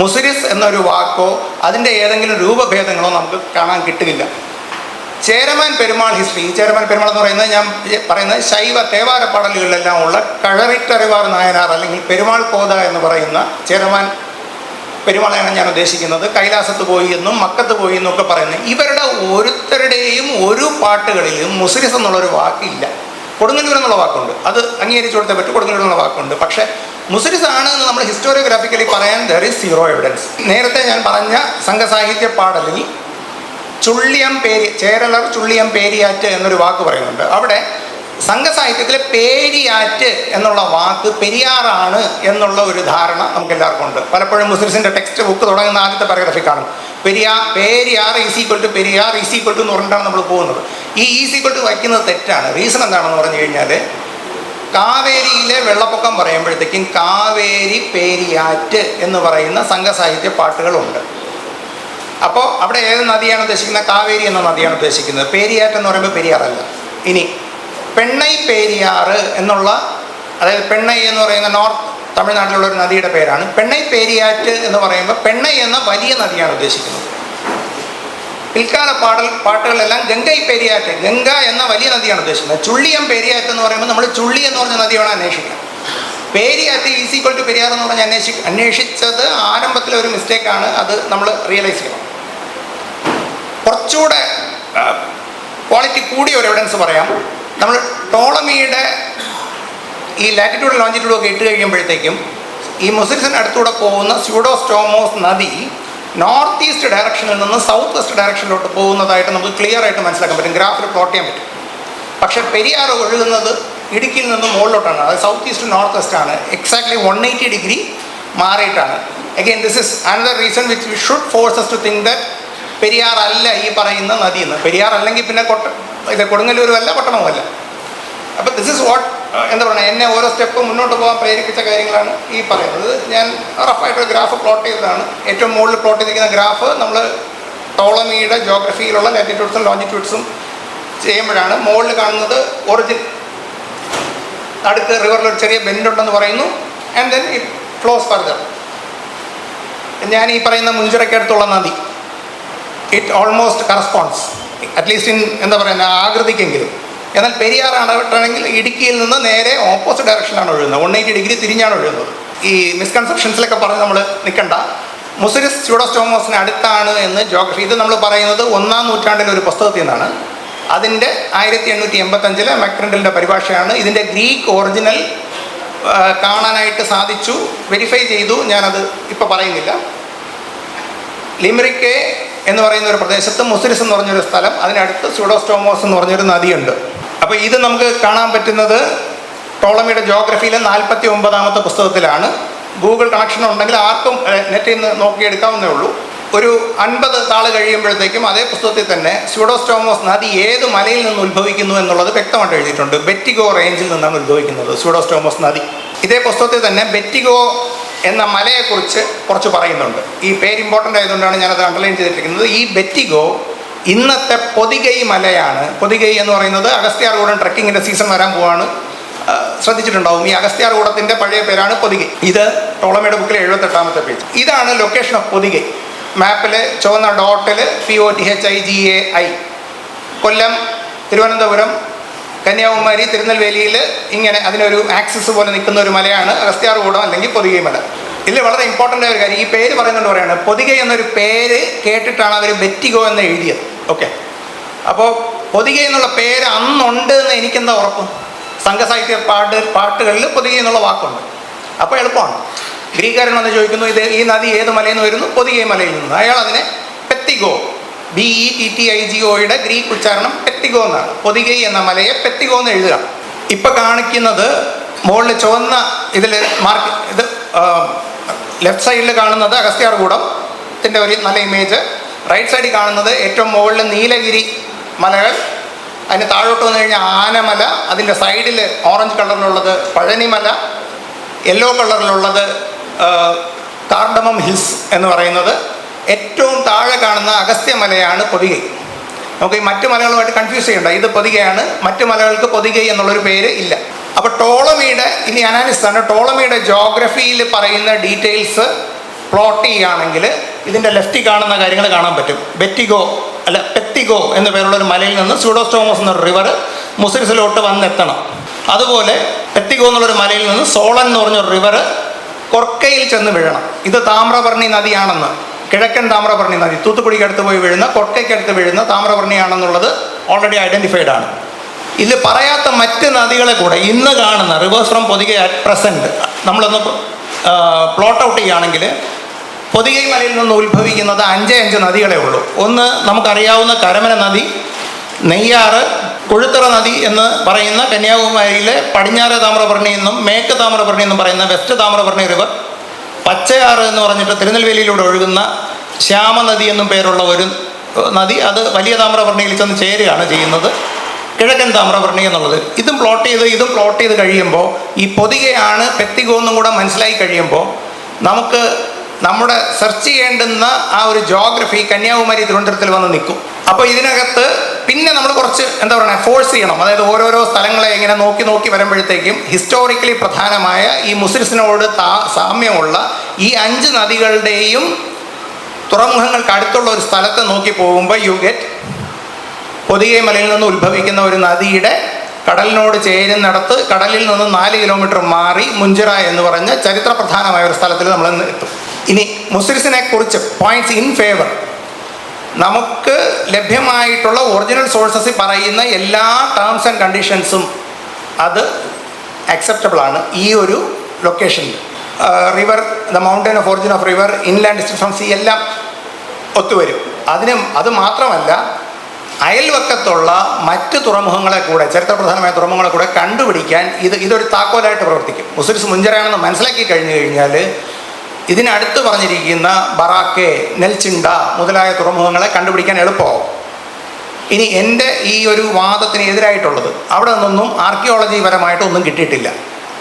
മുസിരിസ് എന്നൊരു വാക്കോ അതിൻ്റെ ഏതെങ്കിലും രൂപഭേദങ്ങളോ നമുക്ക് കാണാൻ കിട്ടില്ല. ചേരമാൻ പെരുമാൾ ഹിസ്റ്ററി, ചേരമാൻ പെരുമാൾ എന്ന് പറയുന്നത് ഞാൻ പറയുന്നത് ശൈവ തേവാര പാടലുകളിലെല്ലാം ഉള്ള കഴറിട്ടറിവാർ നായനാർ അല്ലെങ്കിൽ പെരുമാൾ കോത എന്ന് പറയുന്ന ചേരമാൻ പെരുമാളെയാണ് ഞാൻ ഉദ്ദേശിക്കുന്നത്. കൈലാസത്ത് പോയി എന്നും മക്കത്ത് പോയി എന്നും ഒക്കെ പറയുന്നത്. ഇവരുടെ ഓരോരുത്തരുടെയും ഒരു പാട്ടുകളിലും മുസിരിസ് എന്നുള്ളൊരു വാക്കില്ല. കൊടുങ്ങല്ലൂർ എന്നുള്ള വാക്കുണ്ട്, അത് അംഗീകരിച്ചു കൊടുത്തേ പറ്റും. കൊടുങ്ങല്ലൂർ എന്നുള്ള വാക്കുണ്ട്. പക്ഷേ മുസിരിസ് ആണ് എന്ന് നമ്മൾ ഹിസ്റ്റോറിയോഗ്രാഫിക്കലി പറയാൻ ദർ ഈസ് സീറോ എവിഡൻസ്. നേരത്തെ ഞാൻ പറഞ്ഞ സംഘസാഹിത്യ പാടലിൽ ചേരലർ ചുള്ളിയം പേരിയാറ്റ് എന്നൊരു വാക്ക് പറയുന്നുണ്ട്. അവിടെ സംഘസാഹിത്യത്തിലെ പേരിയാറ്റ് എന്നുള്ള വാക്ക് പെരിയാറാണ് എന്നുള്ള ഒരു ധാരണ നമുക്ക് എല്ലാവർക്കും ഉണ്ട്. പലപ്പോഴും മുസ്ലിംസിൻ്റെ ടെക്സ്റ്റ് ബുക്ക് തുടങ്ങുന്ന ആദ്യത്തെ പാരഗ്രാഫിൽ കാണും പേരിയാർ = പെരിയാർ = എന്ന് പറഞ്ഞിട്ടാണ് നമ്മൾ പോകുന്നത്. ഈ = വയ്ക്കുന്നത് തെറ്റാണ്. റീസൺ എന്താണെന്ന് പറഞ്ഞു കഴിഞ്ഞാൽ കാവേരിയിലെ വെള്ളപ്പൊക്കം പറയുമ്പോഴത്തേക്കും കാവേരി പേരിയാറ്റ് എന്ന് പറയുന്ന സംഘസാഹിത്യ പാട്ടുകളുണ്ട്. അപ്പോൾ അവിടെ ഏത് നദിയാണ് ഉദ്ദേശിക്കുന്നത്? കാവേരി എന്ന നദിയാണ് ഉദ്ദേശിക്കുന്നത്. പേരിയാറ്റ് എന്ന് പറയുമ്പോൾ പെരിയാറല്ല. ഇനി പെണ്ണൈ പേരിയാറ് എന്നുള്ള, അതായത് പെണ്ണൈ എന്ന് പറയുന്ന നോർത്ത് തമിഴ്നാട്ടിലുള്ള ഒരു നദിയുടെ പേരാണ്. പെണ്ണൈ പേരിയാറ്റ് എന്ന് പറയുമ്പോൾ പെണ്ണൈ എന്ന വലിയ നദിയാണ് ഉദ്ദേശിക്കുന്നത്. പിൽക്കാല പാട്ടുകളിലെല്ലാം ഗംഗൈ പേരിയാറ്റ്, ഗംഗ എന്ന വലിയ നദിയാണ് ഉദ്ദേശിക്കുന്നത്. ചുള്ളിയം പേരിയാറ്റ് എന്ന് പറയുമ്പോൾ നമ്മൾ ചുള്ളി എന്ന് പറഞ്ഞ നദിയാണ് അന്വേഷിക്കുക. പേരിയാറ്റ് = പെരിയാർ എന്ന് പറഞ്ഞ് അന്വേഷിച്ചത് ആരംഭത്തിലെ ഒരു മിസ്റ്റേക്കാണ്. അത് നമ്മൾ റിയലൈസ് ചെയ്യണം. കുറച്ചുകൂടെ ക്വാളിറ്റി കൂടിയ ഒരു എവിഡൻസ് പറയാം. നമ്മൾ ടോളമിയുടെ ഈ ലാറ്റിറ്റ്യൂഡ് ലോഞ്ചിറ്റ്യൂഡും ഒക്കെ ഇട്ട് കഴിയുമ്പോഴത്തേക്കും ഈ മുസിരിസിന് അടുത്തൂടെ പോകുന്ന സ്യൂഡോസ്റ്റോമോസ് നദി നോർത്ത് ഈസ്റ്റ് ഡയറക്ഷനിൽ നിന്ന് സൗത്ത് വെസ്റ്റ് ഡയറക്ഷനിലോട്ട് പോകുന്നതായിട്ട് നമുക്ക് ക്ലിയർ ആയിട്ട് മനസ്സിലാക്കാൻ പറ്റും. ഗ്രാഫിൽ പ്ലോട്ട് ചെയ്യാൻ പറ്റും. പക്ഷേ പെരിയാർ ഒഴുകുന്നത് ഇടുക്കിയിൽ നിന്ന് മുകളിലോട്ടാണ്. അത് സൗത്ത് ഈസ്റ്റ് നോർത്ത് വെസ്റ്റ് ആണ്. എക്സാക്ട്ലി 180 ഡിഗ്രി മാറിയിട്ടാണ്. Again this is another reason which we should force us to think that Periyar അല്ല ഈ പറയുന്ന നദി എന്ന്. പെരിയാർ അല്ലെങ്കിൽ പിന്നെ കൊടുങ്ങല്ലൂരും അല്ല, പട്ടണവും അല്ല. അപ്പോൾ ദിസ് ഇസ് വാട്ട് എന്താ പറയുക, എന്നെ ഓരോ സ്റ്റെപ്പ് മുന്നോട്ട് പോകാൻ പ്രേരിപ്പിച്ച കാര്യങ്ങളാണ് ഈ പറയുന്നത്. ഞാൻ റഫായിട്ടൊരു ഗ്രാഫ് പ്ലോട്ട് ചെയ്തതാണ്. ഏറ്റവും മുകളിൽ പ്ലോട്ട് ചെയ്തിരിക്കുന്ന ഗ്രാഫ് നമ്മൾ ടോളമിയുടെ ജോഗ്രഫിയിലുള്ള ലാറ്റിറ്റ്യൂഡ്സും ലോഞ്ചിറ്റ്യൂഡ്സും ചെയ്യുമ്പോഴാണ് മുകളിൽ കാണുന്നത് ഒറിജിൻ. അടുത്ത് റിവറിൽ ഒരു ചെറിയ ബെൻഡ് ഉണ്ടെന്ന് പറയുന്നു. And then it flows further. ഞാൻ ഈ പറയുന്ന മുഞ്ചിറയ്ക്കടുത്തുള്ള നദി it almost corresponds at least in എന്താ പറയുക ആകൃതിക്കെങ്കിലും. എന്നാൽ പെരിയാർ ആണെങ്കിൽ ഇടുക്കിയിൽ നിന്ന് നേരെ ഓപ്പോസിറ്റ് ഡയറക്ഷനിലാണ് ഒഴുകുന്നത്. 180 ഡിഗ്രി തിരിഞ്ഞാണ് ഒഴുകുന്നത്. ഈ മിസ്കൺസെപ്ഷൻസിലൊക്കെ പറഞ്ഞ് നമ്മൾ നിൽക്കണ്ട. മുസിരിസ് സ്യൂഡോസ്റ്റോമോസിന് അടുത്താണ് എന്ന് ജോഗ്രഫി, ഇത് നമ്മൾ പറയുന്നത് 1-ാം നൂറ്റാണ്ടിലെ ഒരു പുസ്തകത്തിൽ നിന്നാണ്. അതിൻ്റെ 1885 മെക്രൻഡലിൻ്റെ പരിഭാഷയാണ്. ഇതിൻ്റെ ഗ്രീക്ക് ഒറിജിനൽ കാണാനായിട്ട് സാധിച്ചു, വെരിഫൈ ചെയ്തു. ഞാനത് ഇപ്പോൾ പറയുന്നില്ല. ലിമറിക്കെ എന്ന് പറയുന്ന ഒരു പ്രദേശത്ത് മുസിരിസ് എന്ന് പറഞ്ഞൊരു സ്ഥലം, അതിനടുത്ത് സ്യൂഡോസ്റ്റോമോസ് എന്ന് പറഞ്ഞൊരു നദിയുണ്ട്. അപ്പോൾ ഇത് നമുക്ക് കാണാൻ പറ്റുന്നത് ടോളമിയുടെ ജോഗ്രഫിയിലെ 49-ാമത്തെ പുസ്തകത്തിലാണ്. ഗൂഗിൾ കണക്ഷൻ ഉണ്ടെങ്കിൽ ആർക്കും നെറ്റിൽ നിന്ന് നോക്കിയെടുക്കാവുന്നേ ഉള്ളൂ. ഒരു 50 താൾ കഴിയുമ്പോഴത്തേക്കും അതേ പുസ്തകത്തിൽ തന്നെ സ്യൂഡോസ്റ്റോമോസ് നദി ഏത് മലയിൽ നിന്ന് ഉത്ഭവിക്കുന്നു എന്നുള്ളത് വ്യക്തമായിട്ട് എഴുതിയിട്ടുണ്ട്. ബെറ്റിഗോ റേഞ്ചിൽ നിന്നാണ് ഉത്ഭവിക്കുന്നത് സ്യൂഡോസ്റ്റോമോസ് നദി. ഇതേ പുസ്തകത്തിൽ തന്നെ ബെറ്റിഗോ എന്ന മലയെക്കുറിച്ച് കുറച്ച് പറയുന്നുണ്ട്. ഈ പേര് ഇമ്പോർട്ടൻ്റ് ആയതുകൊണ്ടാണ് ഞാനത് അണ്ടർലൈൻ ചെയ്തിട്ടിരിക്കുന്നത്. ഈ ബെറ്റിഗോ ഇന്നത്തെ പൊതികൈ മലയാണ്. പൊതികൈ എന്ന് പറയുന്നത് അഗസ്ത്യാർകൂടം ട്രക്കിങ്ങിൻ്റെ സീസൺ വരാൻ പോവാണ്. ശ്രദ്ധിച്ചിട്ടുണ്ടാവും. ഈ അഗസ്ത്യാർകൂടത്തിൻ്റെ പഴയ പേരാണ് പൊതികൈ. ഇത് ടോളമിയുടെ ബുക്കിലെ 78-ാമത്തെ പേജ്. ഇതാണ് ലൊക്കേഷൻ ഓഫ് പൊതികൈ. മാപ്പിൽ ചുവന്ന ഡോട്ടിൽ POTHIGAI. കൊല്ലം, തിരുവനന്തപുരം, കന്യാകുമാരി, തിരുനെൽവേലിയിൽ ഇങ്ങനെ അതിനൊരു ആക്സിസ് പോലെ നിൽക്കുന്ന ഒരു മലയാണ് അഗസ്ത്യാർകൂടം അല്ലെങ്കിൽ പൊതികൈ മല. ഇതിൽ വളരെ ഇമ്പോർട്ടൻ്റ് ആയ ഒരു കാര്യം, ഈ പേര് പറയുന്നുണ്ട് പറയുന്നത് പൊതികൈ എന്നൊരു പേര് കേട്ടിട്ടാണ് അവർ ബെറ്റിഗോ എന്ന് എഴുതിയത്. ഓക്കെ, അപ്പോൾ പൊതികൈ എന്നുള്ള പേര് അന്നുണ്ട് എന്ന് എനിക്കെന്താ ഉറപ്പ്? സംഘസാഹിത്യ പാട്ടുകളിൽ പൊതികൈ എന്നുള്ള വാക്കുണ്ട്. അപ്പോൾ എളുപ്പമാണ്. ഗ്രീക്കാരൻ വന്ന് ചോദിക്കുന്നു, ഈ നദി ഏത് മലയിൽ നിന്ന് വരുന്നു? പൊതികൈ മലയിൽ നിന്ന്. അയാൾ അതിനെ പെത്തിഗോ, BETTIGOയുടെ ഗ്രീക്ക് ഉച്ചാരണം പെത്തിഗോ എന്നാണ്. പൊതികൈ എന്ന മലയെ പെത്തിഗോ എന്ന് എഴുതുക. ഇപ്പം കാണിക്കുന്നത് മുകളിൽ ചുവന്ന ഇതിൽ മാർക്ക്, ഇത് ലെഫ്റ്റ് സൈഡിൽ കാണുന്നത് അഗസ്ത്യാർകൂടത്തിൻ്റെ ഒരു നല്ല ഇമേജ്. റൈറ്റ് സൈഡിൽ കാണുന്നത് ഏറ്റവും മുകളിൽ നീലഗിരി മലകൾ, അതിന് താഴോട്ട് വന്നു കഴിഞ്ഞാൽ ആനമല, അതിൻ്റെ സൈഡിൽ orange കളറിലുള്ളത് Palanimala, yellow കളറിലുള്ളത് cardamom hills എന്ന് പറയുന്നത്, ഏറ്റവും താഴെ കാണുന്ന അഗസ്ത്യമലയാണ് പൊതികൈ. നമുക്ക് ഈ മറ്റു മലകളുമായിട്ട് കൺഫ്യൂസ് ചെയ്യണ്ട, ഇത് പൊതികയാണ്, മറ്റു മലകൾക്ക് പൊതികൈ എന്നുള്ളൊരു പേര് ഇല്ല. അപ്പോൾ ടോളമിയുടെ, ഇനി അനാലിസിസാണ്, ടോളമിയുടെ ജോഗ്രഫിയിൽ പറയുന്ന ഡീറ്റെയിൽസ് പ്ലോട്ട് ചെയ്യുകയാണെങ്കിൽ ഇതിൻ്റെ ലെഫ്റ്റിൽ കാണുന്ന കാര്യങ്ങൾ കാണാൻ പറ്റും. പെത്തിഗോ എന്ന പേരുള്ളൊരു മലയിൽ നിന്ന് സ്യൂഡോസ്റ്റോമോസ് എന്നൊരു റിവർ മുസിരിസിലോട്ട് വന്നെത്തണം. അതുപോലെ പെത്തിഗോ എന്നുള്ളൊരു മലയിൽ നിന്ന് സോളൻ എന്ന് പറഞ്ഞൊരു റിവർ കൊർക്കയിൽ ചെന്ന് വീഴണം. ഇത് താമ്രപർണി നദിയാണെന്ന്, കിഴക്കൻ താമ്രപർണി നദി, തൂത്തുക്കുടിക്ക് അടുത്ത് പോയി വീഴുന്ന, കൊർക്കയ്ക്കടുത്ത് വീഴുന്ന താമ്രപർണിയാണെന്നുള്ളത് ഓൾറെഡി ഐഡൻറ്റിഫൈഡ് ആണ്. ഇതിൽ പറയാത്ത മറ്റ് നദികളെ കൂടെ ഇന്ന് കാണുന്ന റിവേഴ്സ് ഫ്രം പൊതികൈ അറ്റ് പ്രസൻറ്റ് നമ്മളൊന്ന് പ്ലോട്ട് ഔട്ട് ചെയ്യുകയാണെങ്കിൽ പൊതികൈ മലയിൽ നിന്ന് ഉത്ഭവിക്കുന്നത് 5 നദികളേ ഉള്ളൂ. ഒന്ന് നമുക്കറിയാവുന്ന കരമന നദി, നെയ്യാറ്, കൊഴുത്തറ നദി എന്ന് പറയുന്ന കന്യാകുമാരിയിലെ പടിഞ്ഞാറ് താമ്രപർണി എന്നും മേക്ക് താമ്രപർണി എന്നും പറയുന്ന വെസ്റ്റ് താമ്രപർണി റിവർ, പച്ചയാറ് എന്ന് പറഞ്ഞിട്ട് തിരുനെൽവേലിയിലൂടെ ഒഴുകുന്ന ശ്യാമനദി എന്നും പേരുള്ള ഒരു നദി, അത് വലിയ താമ്രപർണിയിൽ ചെന്ന് ചേരുകയാണ് ചെയ്യുന്നത്, കിഴക്കൻ താമ്രപർണി എന്നുള്ളത്. ഇതും പ്ലോട്ട് ചെയ്ത് കഴിയുമ്പോൾ ഈ പൊതികയാണ് പെത്തിഗോ എന്നും കൂടെ മനസ്സിലായി കഴിയുമ്പോൾ നമുക്ക് നമ്മുടെ സെർച്ച് ചെയ്യേണ്ടുന്ന ആ ഒരു ജോഗ്രഫി കന്യാകുമാരി തിരുവനന്തപുരത്തിൽ വന്ന് നിൽക്കും. അപ്പോൾ ഇതിനകത്ത് പിന്നെ നമ്മൾ കുറച്ച് എന്താ പറയുക ഫോഴ്സ് ചെയ്യണം. അതായത് ഓരോരോ സ്ഥലങ്ങളെ ഇങ്ങനെ നോക്കി വരുമ്പോഴത്തേക്കും ഹിസ്റ്റോറിക്കലി പ്രധാനമായ ഈ മുസിരിസിനോട് സാമ്യമുള്ള ഈ 5 നദികളുടെയും തുറമുഖങ്ങൾക്ക് അടുത്തുള്ള ഒരു സ്ഥലത്ത് നോക്കി പോകുമ്പോൾ യു ഗെറ്റ് പൊതികൈ മലയിൽ നിന്ന് ഉത്ഭവിക്കുന്ന ഒരു നദിയുടെ കടലിനോട് ചേരുന്നിടത്ത് കടലിൽ നിന്ന് 4 കിലോമീറ്റർ മാറി മുഞ്ചിറ എന്ന് പറഞ്ഞ ചരിത്രപ്രധാനമായ ഒരു സ്ഥലത്തിൽ നമ്മൾ എത്തും. ഇനി മുസിരിസിനെ കുറിച്ച് പോയിന്റ്സ് ഇൻ ഫേവർ, നമുക്ക് ലഭ്യമായിട്ടുള്ള ഒറിജിനൽ സോഴ്സസിൽ പറയുന്ന എല്ലാ ടേംസ് ആൻഡ് കണ്ടീഷൻസും അത് അക്സെപ്റ്റബിൾ ആണ്. ഈ ഒരു ലൊക്കേഷനിൽ river, the mountain of origin of river, inland distance from see എല്ലാം ഒത്തുവരും. അത് മാത്രമല്ല അയൽവക്കത്തുള്ള മറ്റ് തുറമുഖങ്ങളെ കൂടെ, ചരിത്രപ്രധാനമായ തുറമുഖങ്ങളെ കൂടെ കണ്ടുപിടിക്കാൻ ഇതൊരു താക്കോലായിട്ട് പ്രവർത്തിക്കും. മുസിരിസ് മുഞ്ചിറയാണെന്ന് മനസ്സിലാക്കി കഴിഞ്ഞു കഴിഞ്ഞാൽ ഇതിനടുത്ത് പറഞ്ഞിരിക്കുന്ന ബറാക്കെ, നെൽച്ചിണ്ട മുതലായ തുറമുഖങ്ങളെ കണ്ടുപിടിക്കാൻ എളുപ്പമാവും. ഇനി എൻ്റെ ഈ ഒരു വാദത്തിന് എതിരായിട്ടുള്ളത്, അവിടെ നിന്നൊന്നും ആർക്കിയോളജി പരമായിട്ടൊന്നും കിട്ടിയിട്ടില്ല.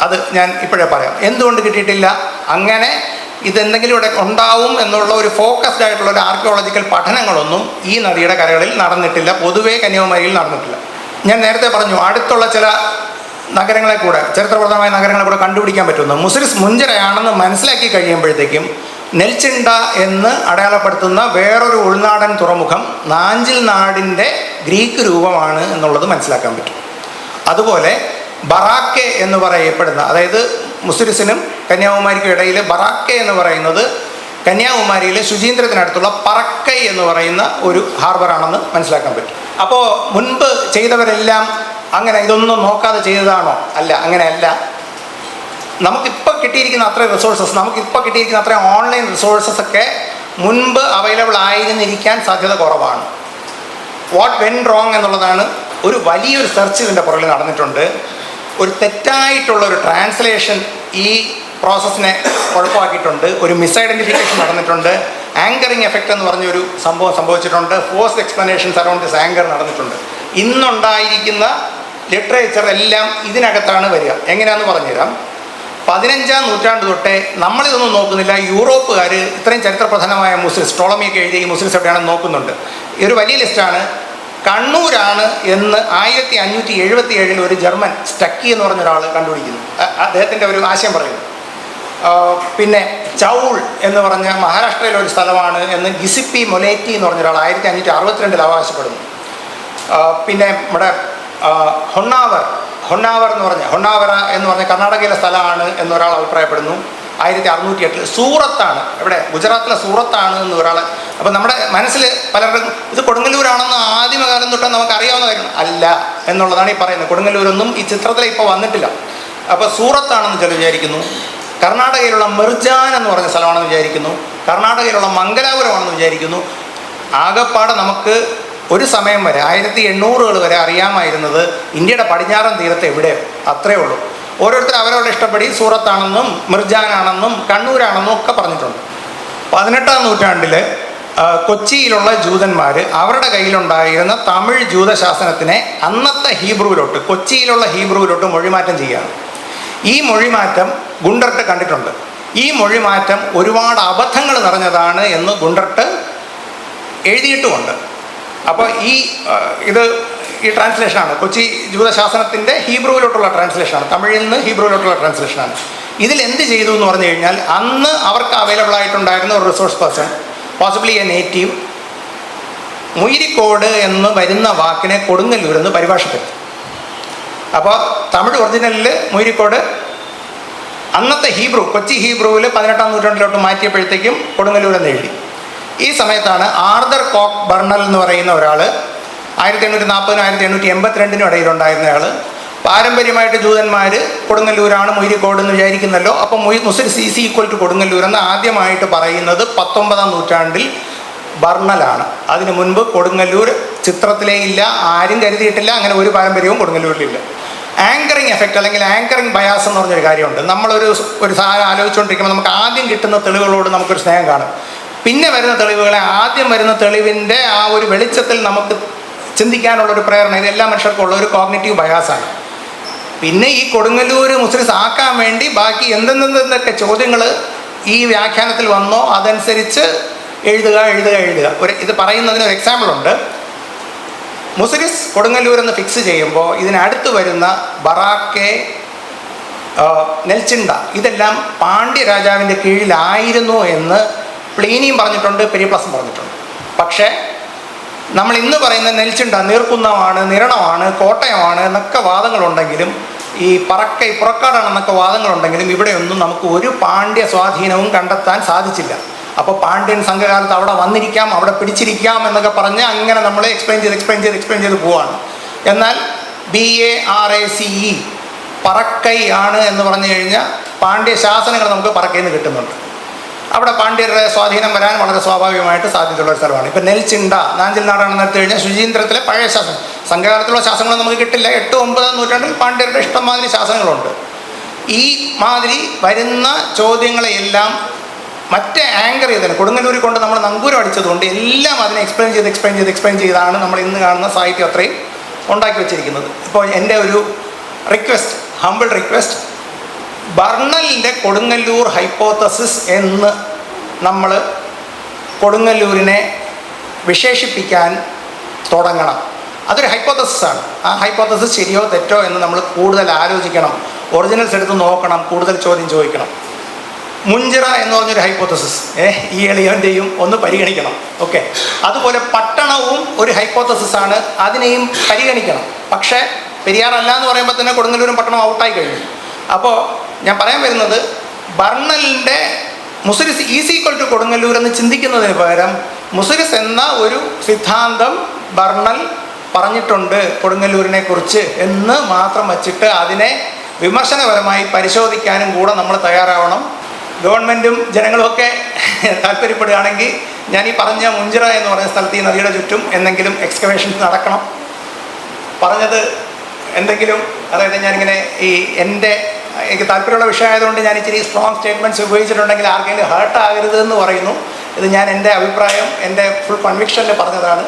അത് ഞാൻ ഇപ്പോഴേ പറയാം. എന്തുകൊണ്ട് കിട്ടിയിട്ടില്ല? അങ്ങനെ ഇതെന്തെങ്കിലും ഇവിടെ ഉണ്ടാവും എന്നുള്ള ഒരു ഫോക്കസ്ഡ് ആയിട്ടുള്ള ഒരു ആർക്കിയോളജിക്കൽ പഠനങ്ങളൊന്നും ഈ നദിയുടെ കരകളിൽ നടന്നിട്ടില്ല, പൊതുവേ കന്യാകുമാരിയിൽ നടന്നിട്ടില്ല. ഞാൻ നേരത്തെ പറഞ്ഞു, അടുത്തുള്ള ചില നഗരങ്ങളെ കൂടെ, ചരിത്രപ്രധാനമായ നഗരങ്ങളെ കൂടെ കണ്ടുപിടിക്കാൻ പറ്റുന്നു. മുസിരിസ് മുഞ്ചിറയാണെന്ന് മനസ്സിലാക്കി കഴിയുമ്പോഴത്തേക്കും നെൽച്ചിണ്ട എന്ന് അടയാളപ്പെടുത്തുന്ന വേറൊരു ഉൾനാടൻ തുറമുഖം നാഞ്ചിൽ നാടിൻ്റെ ഗ്രീക്ക് രൂപമാണ് എന്നുള്ളത് മനസ്സിലാക്കാൻ പറ്റും. അതുപോലെ ബറാക്കെ എന്ന് പറയപ്പെടുന്ന, അതായത് മുസിരിസിനും കന്യാകുമാരിക്കും ഇടയിൽ ബറാക്കെ എന്ന് പറയുന്നത് കന്യാകുമാരിയിലെ ശുചീന്ദ്രത്തിനടുത്തുള്ള പറക്കൈ എന്ന് പറയുന്ന ഒരു ഹാർബറാണെന്ന് മനസ്സിലാക്കാൻ പറ്റും. അപ്പോൾ മുൻപ് ചെയ്തവരെല്ലാം അങ്ങനെ ഇതൊന്നും നോക്കാതെ ചെയ്തതാണോ? അല്ല, അങ്ങനെയല്ല. നമുക്കിപ്പോൾ കിട്ടിയിരിക്കുന്ന അത്രയും റിസോഴ്സസ്, നമുക്കിപ്പോൾ കിട്ടിയിരിക്കുന്ന അത്രയും ഓൺലൈൻ റിസോഴ്സസ് ഒക്കെ മുൻപ് അവൈലബിൾ ആയിരുന്നിരിക്കാൻ സാധ്യത കുറവാണ്. വാട്ട് വെന്റ് റോങ് എന്നുള്ളതാണ്. ഒരു വലിയൊരു സെർച്ച് ഇതിൻ്റെ പുറകിൽ നടന്നിട്ടുണ്ട്. ഒരു തെറ്റായിട്ടുള്ള ഒരു ട്രാൻസ്ലേഷൻ ഈ പ്രോസസ്സിനെ കുഴപ്പമാക്കിയിട്ടുണ്ട്. ഒരു മിസ്ഐഡൻറ്റിഫിക്കേഷൻ നടന്നിട്ടുണ്ട്. ആങ്കറിങ് എഫക്റ്റ് എന്ന് പറഞ്ഞൊരു സംഭവം സംഭവിച്ചിട്ടുണ്ട്. Force explanations around this anchor നടന്നിട്ടുണ്ട്. ഇന്നുണ്ടായിരിക്കുന്ന ലിറ്ററേച്ചർ എല്ലാം ഇതിനകത്താണ് വരിക. എങ്ങനെയാണെന്ന് പറഞ്ഞുതരാം. 15-ാം നൂറ്റാണ്ട് തൊട്ടേ നമ്മളിതൊന്നും നോക്കുന്നില്ല. യൂറോപ്പുകാർ ഇത്രയും ചരിത്രപ്രധാനമായ മുസിരിസ്, ടോളമിയൊക്കെ എഴുതിയ ഈ മുസിരിസ് എവിടെയാണെന്ന് നോക്കുന്നുണ്ട്. ഈ ഒരു വലിയ ലിസ്റ്റാണ്. കണ്ണൂരാണ് എന്ന് 1577 ഒരു ജർമ്മൻ സ്റ്റക്കി എന്ന് പറഞ്ഞ ഒരാൾ കണ്ടുപിടിക്കുന്നു. അദ്ദേഹത്തിൻ്റെ ഒരു ആശയം പറയുന്നു. പിന്നെ ചൗൾ എന്ന് പറഞ്ഞ മഹാരാഷ്ട്രയിലെ ഒരു സ്ഥലമാണ് എന്ന് ഗിസിപ്പി മൊലേറ്റി എന്ന് പറഞ്ഞ ഒരാൾ 1562 അവകാശപ്പെടുന്നു. പിന്നെ നമ്മുടെ ഹൊണ്ണാവർ എന്ന് പറഞ്ഞ കർണാടകയിലെ സ്ഥലമാണ് എന്നൊരാൾ അഭിപ്രായപ്പെടുന്നു. 1608 സൂറത്താണ്, എവിടെ, ഗുജറാത്തിലെ സൂറത്താണ് എന്ന് ഒരാൾ. അപ്പം നമ്മുടെ മനസ്സിൽ പലർക്കും ഇത് കൊടുങ്ങല്ലൂരാണെന്ന് ആദ്യമകാലം തൊട്ട് നമുക്ക് അറിയാവുന്ന കാര്യം അല്ല എന്നുള്ളതാണ് ഈ പറയുന്നത്. കൊടുങ്ങല്ലൂരൊന്നും ഈ ചിത്രത്തിൽ ഇപ്പോൾ വന്നിട്ടില്ല. അപ്പോൾ സൂറത്താണെന്ന് ചിലർ വിചാരിക്കുന്നു. കർണാടകയിലുള്ള മിർജാൻ എന്ന് പറഞ്ഞ സ്ഥലമാണെന്ന് വിചാരിക്കുന്നു. കർണാടകയിലുള്ള മംഗലാപുരമാണെന്ന് വിചാരിക്കുന്നു. ആകപ്പാടെ നമുക്ക് ഒരു സമയം വരെ 1800 വരെ അറിയാമായിരുന്നത് ഇന്ത്യയുടെ പടിഞ്ഞാറൻ തീരത്ത് എവിടെയോ അത്രയേ ഉള്ളൂ. ഓരോരുത്തർ അവരവരുടെ ഇഷ്ടപ്പെടി സൂറത്താണെന്നും മിർജാനാണെന്നും കണ്ണൂരാണെന്നും ഒക്കെ പറഞ്ഞിട്ടുണ്ട്. 18-ാം നൂറ്റാണ്ടിൽ കൊച്ചിയിലുള്ള ജൂതന്മാർ അവരുടെ കയ്യിലുണ്ടായിരുന്ന തമിഴ് ജൂതശാസനത്തിനെ അന്നത്തെ ഹീബ്രുവിലോട്ട്, കൊച്ചിയിലുള്ള ഹീബ്രുവിലോട്ട് മൊഴിമാറ്റം ചെയ്യുകയാണ്. ഈ മൊഴിമാറ്റം ഗുണ്ടർട്ട് കണ്ടിട്ടുണ്ട്. ഈ മൊഴിമാറ്റം ഒരുപാട് അബദ്ധങ്ങൾ നിറഞ്ഞതാണ് എന്ന് ഗുണ്ടർട്ട് എഴുതിയിട്ടുമുണ്ട്. അപ്പോൾ ഈ ട്രാൻസ്ലേഷനാണ് കൊച്ചി ജൂതശാസനത്തിൻ്റെ ഹീബ്രുവിലോട്ടുള്ള ട്രാൻസ്ലേഷനാണ്, തമിഴിൽ നിന്ന് ഹീബ്രുവിലോട്ടുള്ള ട്രാൻസ്ലേഷനാണ്. ഇതിൽ എന്ത് ചെയ്തു എന്ന് പറഞ്ഞു കഴിഞ്ഞാൽ, അന്ന് അവർക്ക് അവൈലബിൾ ആയിട്ടുണ്ടായിരുന്ന ഒരു resource person, possibly a native, Muyirikode എന്ന് വരുന്ന വാക്കിനെ കൊടുങ്ങല്ലൂർ എന്ന് പരിഭാഷപ്പെടുത്തി. അപ്പോൾ തമിഴ് ഒറിജിനലിൽ മുയിരിക്കോട്, അന്നത്തെ ഹീബ്രു, കൊച്ചി ഹീബ്രുവിൽ 18-ാം നൂറ്റാണ്ടിലോട്ട് മാറ്റിയപ്പോഴത്തേക്കും കൊടുങ്ങല്ലൂർ എന്ന് എഴുതി. ഈ സമയത്താണ് ആർതർ കോക്ക് ബർണൽ എന്ന് പറയുന്ന ഒരാൾ 1840-1882 ഇടയിലുണ്ടായിരുന്നയാൾ, പാരമ്പര്യമായിട്ട് ജൂതന്മാർ കൊടുങ്ങല്ലൂരാണ് മുയിരിക്കോട് എന്ന് വിചാരിക്കുന്നല്ലോ, അപ്പം മുസ്ലിം സി ഈക്വൽ ടു കൊടുങ്ങല്ലൂർ എന്ന് ആദ്യമായിട്ട് പറയുന്നത് 19-ാം നൂറ്റാണ്ടിൽ ബർണലാണ്. അതിനു മുൻപ് കൊടുങ്ങല്ലൂർ ചിത്രത്തിലേ ഇല്ല, ആരും കരുതിയിട്ടില്ല, അങ്ങനെ ഒരു പാരമ്പര്യവും കൊടുങ്ങല്ലൂരിലില്ല. ആങ്കറിങ് എഫക്റ്റ് അല്ലെങ്കിൽ ആങ്കറിങ് ബയാസ് എന്ന് പറഞ്ഞൊരു കാര്യമുണ്ട്. നമ്മളൊരു സാധനം ആലോചിച്ചുകൊണ്ടിരിക്കുമ്പോൾ നമുക്ക് ആദ്യം കിട്ടുന്ന തെളിവുകളോട് നമുക്കൊരു സ്നേഹം കാണും. പിന്നെ വരുന്ന തെളിവുകളെ ആദ്യം വരുന്ന തെളിവിൻ്റെ ആ ഒരു വെളിച്ചത്തിൽ നമുക്ക് ചിന്തിക്കാനുള്ളൊരു പ്രേരണ, ഇത് എല്ലാ മനുഷ്യർക്കും ഉള്ള ഒരു കോഗ്നിറ്റീവ് ബയാസാണ്. പിന്നെ ഈ കൊടുങ്ങല്ലൂർ മുസ്ലിംസ് ആക്കാൻ വേണ്ടി ബാക്കി എന്തെന്തൊക്കെ ചോദ്യങ്ങൾ ഈ വ്യാഖ്യാനത്തിൽ വന്നോ അതനുസരിച്ച് എഴുതുക. ഇത് പറയുന്നതിന് ഒരു എക്സാമ്പിളുണ്ട്. മുസ്ലിംസ് കൊടുങ്ങല്ലൂർ എന്ന് ഫിക്സ് ചെയ്യുമ്പോൾ ഇതിനടുത്ത് വരുന്ന ബറാക്കെ, നെൽച്ചിണ്ട, ഇതെല്ലാം പാണ്ഡ്യ രാജാവിൻ്റെ കീഴിലായിരുന്നു എന്ന് പ്ലീനിയും പറഞ്ഞിട്ടുണ്ട്, പെരിപ്ലസും പറഞ്ഞിട്ടുണ്ട്. പക്ഷേ നമ്മൾ ഇന്ന് പറയുന്ന നെൽച്ചിണ്ട നീർക്കുന്നമാണ്, നിരണമാണ്, കോട്ടയമാണ് എന്നൊക്കെ വാദങ്ങളുണ്ടെങ്കിലും, ഈ പുറക്കാടാണെന്നൊക്കെ വാദങ്ങളുണ്ടെങ്കിലും ഇവിടെയൊന്നും നമുക്ക് ഒരു പാണ്ഡ്യ സ്വാധീനവും കണ്ടെത്താൻ സാധിച്ചില്ല. അപ്പോൾ പാണ്ഡ്യൻ സംഘകാലത്ത് അവിടെ വന്നിരിക്കാം, അവിടെ പിടിച്ചിരിക്കാം എന്നൊക്കെ പറഞ്ഞ് അങ്ങനെ നമ്മൾ എക്സ്പ്ലെയിൻ ചെയ്ത് പോവാണ്. എന്നാൽ BARACE പറക്കൈ ആണ് എന്ന് പറഞ്ഞു കഴിഞ്ഞാൽ പാണ്ഡ്യ ശാസനങ്ങൾ നമുക്ക് പറക്കയിൽ നിന്ന് കിട്ടുന്നുണ്ട്. അവിടെ പാണ്ഡ്യരുടെ സ്വാധീനം വരാൻ വളരെ സ്വാഭാവികമായിട്ട് സാധ്യതയുള്ള ഒരു സ്ഥലമാണ്. ഇപ്പം നെൽച്ചിണ്ട, നാഞ്ചിൽ നാടാണെന്ന് എടുത്തു കഴിഞ്ഞാൽ ശുചീന്ദ്രത്തിലെ പഴയ ശാസനം, സംഘകാലത്തുള്ള ശാസനങ്ങൾ നമുക്ക് കിട്ടില്ല. 8-9 നൂറ്റാണ്ടിൽ പാണ്ഡ്യരുടെ ഇഷ്ടംമാതിരി ശാസനങ്ങളുണ്ട്. ഈ മാതിരി വരുന്ന ചോദ്യങ്ങളെയെല്ലാം മറ്റേ ആങ്കർ ചെയ്തതിന് കൊടുങ്ങല്ലൂരിൽ കൊണ്ട് നമ്മൾ നങ്കൂരം അടിച്ചതുകൊണ്ട് എല്ലാം അതിനെ എക്സ്പ്ലെയിൻ ചെയ്താണ് നമ്മൾ ഇന്ന് കാണുന്ന സാഹിത്യം അത്രയും ഉണ്ടാക്കി വെച്ചിരിക്കുന്നത്. ഇപ്പോൾ എൻ്റെ ഒരു റിക്വസ്റ്റ്, ഹംബിൾ റിക്വസ്റ്റ്, ബർണലിൻ്റെ കൊടുങ്ങല്ലൂർ ഹൈപ്പോത്തസിസ് എന്ന് നമ്മൾ കൊടുങ്ങല്ലൂരിനെ വിശേഷിപ്പിക്കാൻ തുടങ്ങണം. അതൊരു ഹൈപ്പോത്തസിസാണ്. ആ ഹൈപ്പോത്തസിസ് ശരിയോ തെറ്റോ എന്ന് നമ്മൾ കൂടുതൽ ആലോചിക്കണം, ഒറിജിനൽസ് എടുത്ത് നോക്കണം, കൂടുതൽ ചോദ്യം ചോദിക്കണം. മുഞ്ചിറ എന്ന് പറഞ്ഞൊരു ഹൈപ്പോത്തസിസ് ഈ എളിയവൻ്റെയും ഒന്ന് പരിഗണിക്കണം. ഓക്കെ, അതുപോലെ പട്ടണവും ഒരു ഹൈപ്പോത്തസിസാണ്, അതിനെയും പരിഗണിക്കണം. പക്ഷേ പെരിയാറല്ല എന്ന് പറയുമ്പോൾ തന്നെ കൊടുങ്ങല്ലൂരും പട്ടണം ഔട്ടായി കഴിഞ്ഞു. അപ്പോൾ ഞാൻ പറയാൻ വരുന്നത്, ബർണലിൻ്റെ മുസ്ലിസ് ഈക്വൽ ടു കൊടുങ്ങല്ലൂർ എന്ന് ചിന്തിക്കുന്നതിന് പകരം മുസ്ലിസ് എന്ന ഒരു സിദ്ധാന്തം ബർണൽ പറഞ്ഞിട്ടുണ്ട് കൊടുങ്ങല്ലൂരിനെ കുറിച്ച് എന്ന് മാത്രം വച്ചിട്ട് അതിനെ വിമർശനപരമായി പരിശോധിക്കാനും കൂടെ നമ്മൾ തയ്യാറാവണം. ഗവൺമെൻറ്റും ജനങ്ങളും ഒക്കെ താല്പര്യപ്പെടുകയാണെങ്കിൽ ഞാൻ ഈ പറഞ്ഞ മുഞ്ചിറ എന്ന് പറയുന്ന സ്ഥലത്ത് ഈ നദിയുടെ ചുറ്റും എന്തെങ്കിലും എക്സ്കവേഷൻസ് നടക്കണം. പറഞ്ഞത് എന്തെങ്കിലും, അതായത് ഞാനിങ്ങനെ എനിക്ക് താല്പര്യമുള്ള വിഷയമായതുകൊണ്ട് ഞാൻ ഇച്ചിരി സ്ട്രോങ് സ്റ്റേറ്റ്മെൻറ്റ്സ് ഉപയോഗിച്ചിട്ടുണ്ടെങ്കിൽ ആർക്കെങ്കിലും ഹേർട്ട് ആകരുത് എന്ന് പറയുന്നു. ഇത് ഞാൻ എൻ്റെ അഭിപ്രായം, എൻ്റെ ഫുൾ കൺവിക്ഷനിൽ പറഞ്ഞതാണ്.